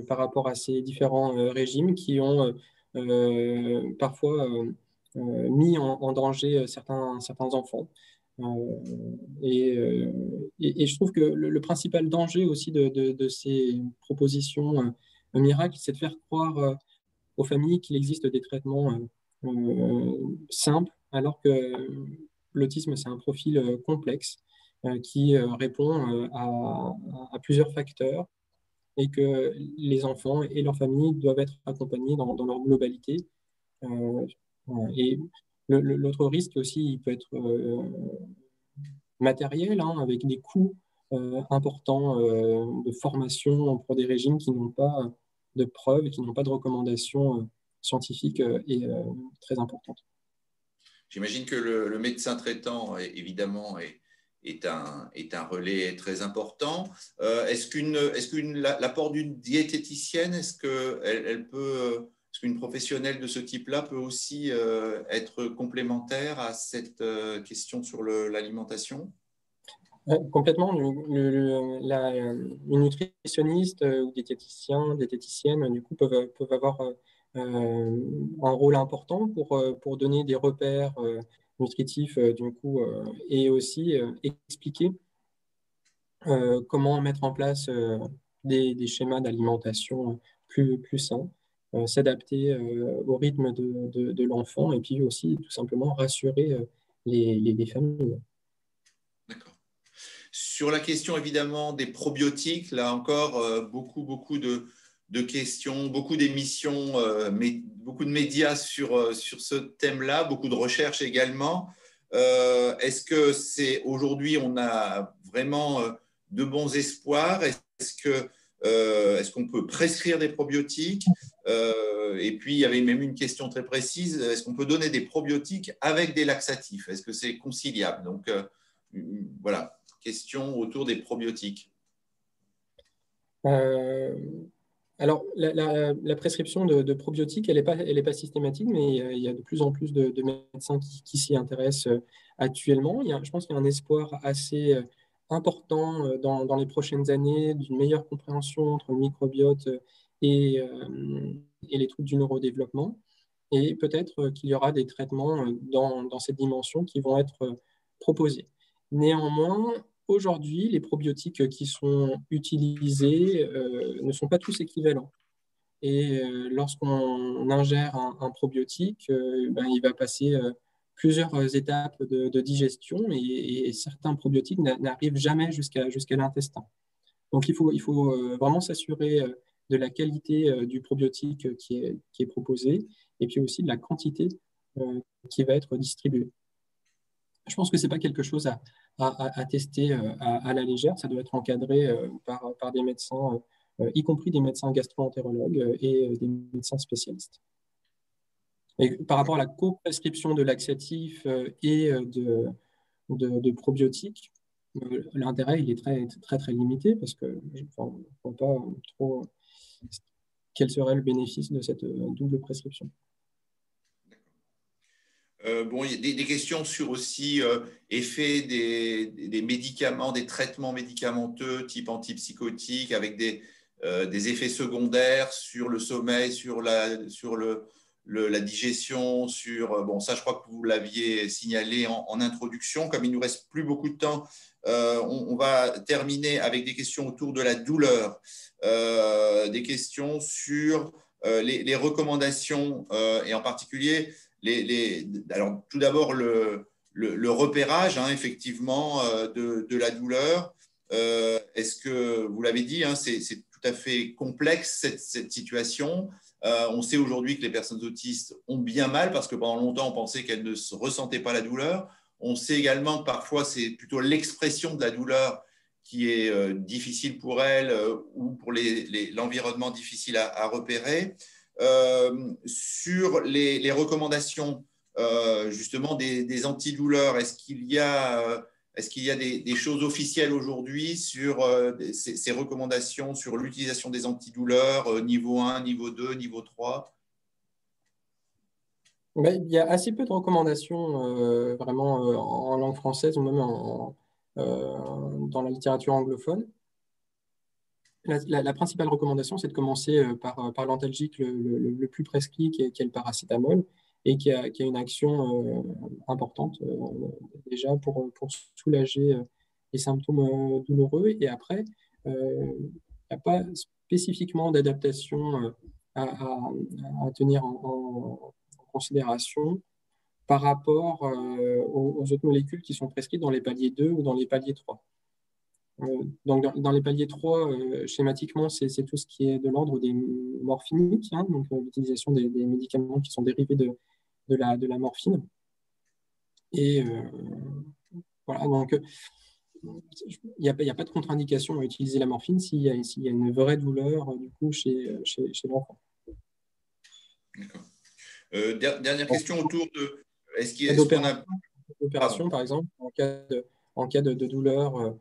par rapport à ces différents régimes qui ont parfois mis en danger certains enfants. Et je trouve que le principal danger aussi de ces propositions miracles, c'est de faire croire aux familles qu'il existe des traitements simples, alors que l'autisme, c'est un profil complexe qui répond à plusieurs facteurs et que les enfants et leurs familles doivent être accompagnés dans leur globalité. Et l'autre risque aussi, il peut être matériel, hein, avec des coûts importants de formation pour des régimes qui n'ont pas de preuves et qui n'ont pas de recommandations scientifiques et très importantes. J'imagine que le médecin traitant, évidemment, est un relais très important. L'apport d'une diététicienne, est-ce qu'une professionnelle de ce type-là peut aussi être complémentaire à cette question sur l'alimentation? Complètement. Une nutritionniste ou diététicienne, du coup, peuvent avoir un rôle important pour donner des repères nutritifs, du coup, et aussi expliquer comment mettre en place des schémas d'alimentation plus sains, s'adapter au rythme de l'enfant et puis aussi tout simplement rassurer les familles. D'accord. Sur la question évidemment des probiotiques, là encore, beaucoup de questions, beaucoup d'émissions, beaucoup de médias sur ce thème-là, beaucoup de recherches également. Est-ce que aujourd'hui, on a vraiment de bons espoirs? Est-ce qu'on peut prescrire des probiotiques? Et puis, il y avait même une question très précise. Est-ce qu'on peut donner des probiotiques avec des laxatifs? Est-ce que c'est conciliable? Donc, voilà. Question autour des probiotiques. Alors, la prescription de probiotiques, elle est pas systématique, mais il y a de plus en plus de médecins qui s'y intéressent actuellement. Je pense qu'il y a un espoir assez important dans les prochaines années d'une meilleure compréhension entre le microbiote et, et les troubles du neurodéveloppement. Et peut-être qu'il y aura des traitements dans cette dimension qui vont être proposés. Néanmoins, aujourd'hui, les probiotiques qui sont utilisés ne sont pas tous équivalents. Et lorsqu'on ingère un probiotique, il va passer plusieurs étapes de digestion et certains probiotiques n'arrivent jamais jusqu'à l'intestin. Donc, il faut vraiment s'assurer de la qualité du probiotique qui est proposé et puis aussi de la quantité qui va être distribuée. Je pense que ce n'est pas quelque chose à tester à la légère. Ça doit être encadré par des médecins, y compris des médecins gastro-entérologues et des médecins spécialistes. Et par rapport à la co-prescription de laxatifs et de probiotiques, l'intérêt il est très limité parce que je ne vois pas trop quel serait le bénéfice de cette double prescription. Bon, il y a des questions sur aussi effet des médicaments, des traitements médicamenteux type antipsychotique avec des effets secondaires sur le sommeil, sur la digestion, bon, ça je crois que vous l'aviez signalé en introduction. Comme il ne nous reste plus beaucoup de temps, on va terminer avec des questions autour de la douleur, des questions sur les recommandations et en particulier alors, tout d'abord, le repérage, hein, effectivement, de la douleur. Est-ce que, vous l'avez dit, hein, c'est tout à fait complexe cette situation. On sait aujourd'hui que les personnes autistes ont bien mal parce que pendant longtemps, on pensait qu'elles ne ressentaient pas la douleur. On sait également que parfois, c'est plutôt l'expression de la douleur qui est difficile pour elles ou pour l'environnement difficile à repérer. Sur les recommandations justement des antidouleurs, est-ce qu'il y a des choses officielles aujourd'hui sur ces recommandations sur l'utilisation des antidouleurs niveau 1, niveau 2, niveau 3? Ben, il y a assez peu de recommandations vraiment en langue française ou même dans la littérature anglophone. La principale recommandation, c'est de commencer par l'antalgique le plus prescrit, qui est le paracétamol, et qui a une action importante déjà pour soulager les symptômes douloureux. Et après, il n'y a pas spécifiquement d'adaptation à tenir en considération par rapport aux autres molécules qui sont prescrites dans les paliers 2 ou dans les paliers 3. Donc, dans les paliers 3, schématiquement, c'est tout ce qui est de l'ordre des morphiniques, hein, donc l'utilisation des médicaments qui sont dérivés de la morphine. Et voilà, donc il n'y a pas de contre-indication à utiliser la morphine s'il y a une vraie douleur du coup chez l'enfant. D'accord. Dernière question autour de... D'opération, par exemple, en cas de douleur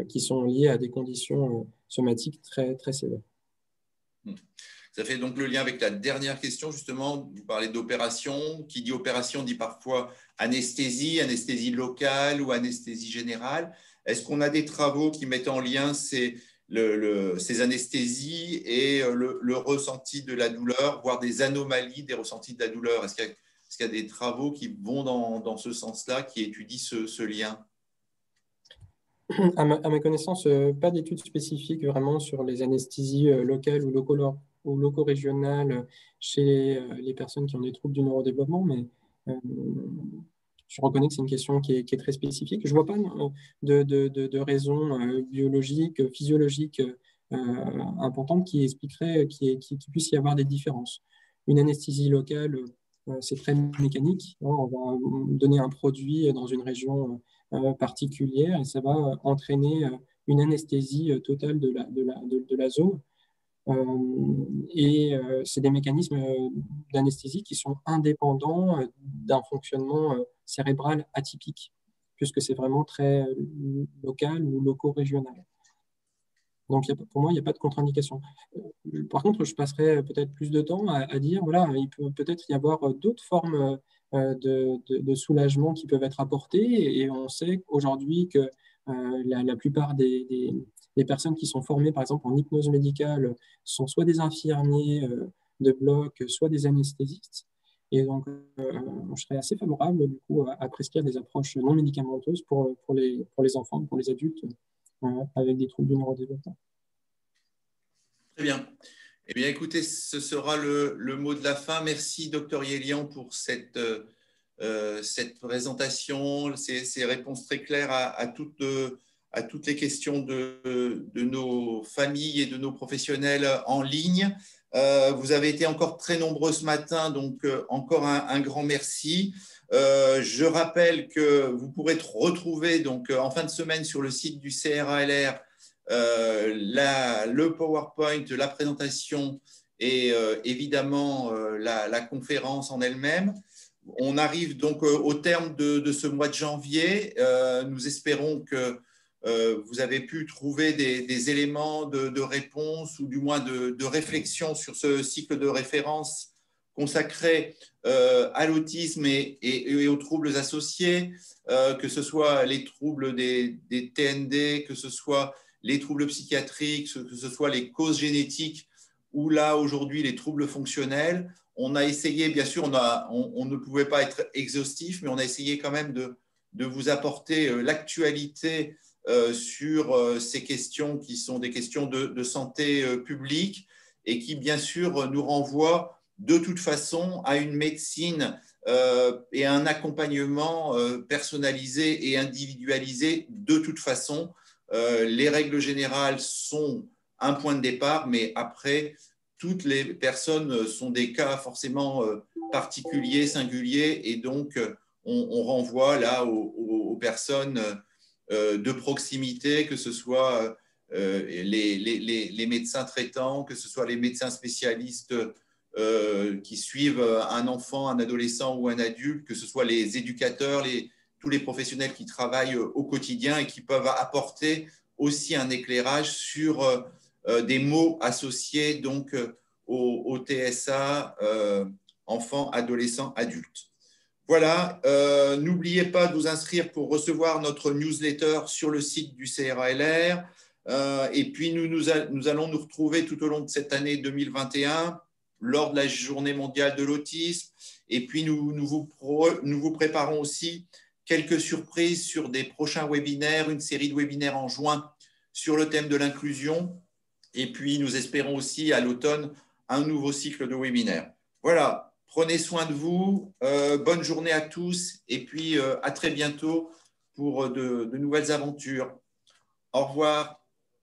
qui sont liées à des conditions somatiques très, très sévères. Ça fait donc le lien avec la dernière question, justement. Vous parlez d'opération. Qui dit opération dit parfois anesthésie locale ou anesthésie générale. Est-ce qu'on a des travaux qui mettent en lien ces anesthésies et le ressenti de la douleur, voire des anomalies des ressentis de la douleur? Est-ce qu'il y a des travaux qui vont dans ce sens-là, qui étudient ce lien? À ma connaissance, pas d'études spécifiques vraiment sur les anesthésies locales ou loco-régionales chez les personnes qui ont des troubles du neurodéveloppement, mais je reconnais que c'est une question qui est très spécifique. Je ne vois pas de raisons biologiques, physiologiques importantes qui expliqueraient qu'il puisse y avoir des différences. Une anesthésie locale, c'est très mécanique. On va donner un produit dans une région particulière et ça va entraîner une anesthésie totale de la zone. C'est des mécanismes d'anesthésie qui sont indépendants d'un fonctionnement cérébral atypique, puisque c'est vraiment très local ou loco-régional. Donc, pour moi, il n'y a pas de contre-indication. Par contre, je passerai peut-être plus de temps à dire, voilà, il peut peut-être y avoir d'autres formes de soulagement qui peuvent être apportées. Et on sait aujourd'hui que la plupart des personnes qui sont formées, par exemple, en hypnose médicale, sont soit des infirmiers de bloc, soit des anesthésistes. Et donc, je serais assez favorable, du coup, à prescrire des approches non médicamenteuses pour les enfants, pour les adultes avec des troubles du neurodéveloppement. Très bien. Eh bien, écoutez, ce sera le mot de la fin. Merci, Dr Yelian, pour cette présentation, ces réponses très claires à toutes les questions de nos familles et de nos professionnels en ligne. Vous avez été encore très nombreux ce matin, donc encore un grand merci. Je rappelle que vous pourrez retrouver donc, en fin de semaine sur le site du CRALR le PowerPoint, la présentation et évidemment la conférence en elle-même. On arrive donc au terme de ce mois de janvier. Nous espérons que vous avez pu trouver des éléments de réponse ou du moins de réflexion sur ce cycle de référence consacré à l'autisme et aux troubles associés, que ce soit les troubles des TND, que ce soit les troubles psychiatriques, que ce soit les causes génétiques ou là aujourd'hui les troubles fonctionnels. On a essayé, bien sûr, on ne pouvait pas être exhaustif, mais on a essayé quand même de vous apporter l'actualité sur ces questions qui sont des questions de santé publique et qui, bien sûr, nous renvoient de toute façon à une médecine et à un accompagnement personnalisé et individualisé de toute façon Les règles générales sont un point de départ, mais après, toutes les personnes sont des cas forcément particuliers, singuliers, et donc on renvoie là aux personnes de proximité, que ce soit les médecins traitants, que ce soit les médecins spécialistes qui suivent un enfant, un adolescent ou un adulte, que ce soit les éducateurs, tous les professionnels qui travaillent au quotidien et qui peuvent apporter aussi un éclairage sur des mots associés donc au TSA, enfants, adolescents, adultes. Voilà, n'oubliez pas de vous inscrire pour recevoir notre newsletter sur le site du CRALR. Et puis, nous allons nous retrouver tout au long de cette année 2021 lors de la Journée mondiale de l'autisme. Et puis, nous vous préparons aussi quelques surprises sur des prochains webinaires, une série de webinaires en juin sur le thème de l'inclusion. Et puis, nous espérons aussi à l'automne un nouveau cycle de webinaires. Voilà, prenez soin de vous. Bonne journée à tous. Et puis, à très bientôt pour de nouvelles aventures. Au revoir.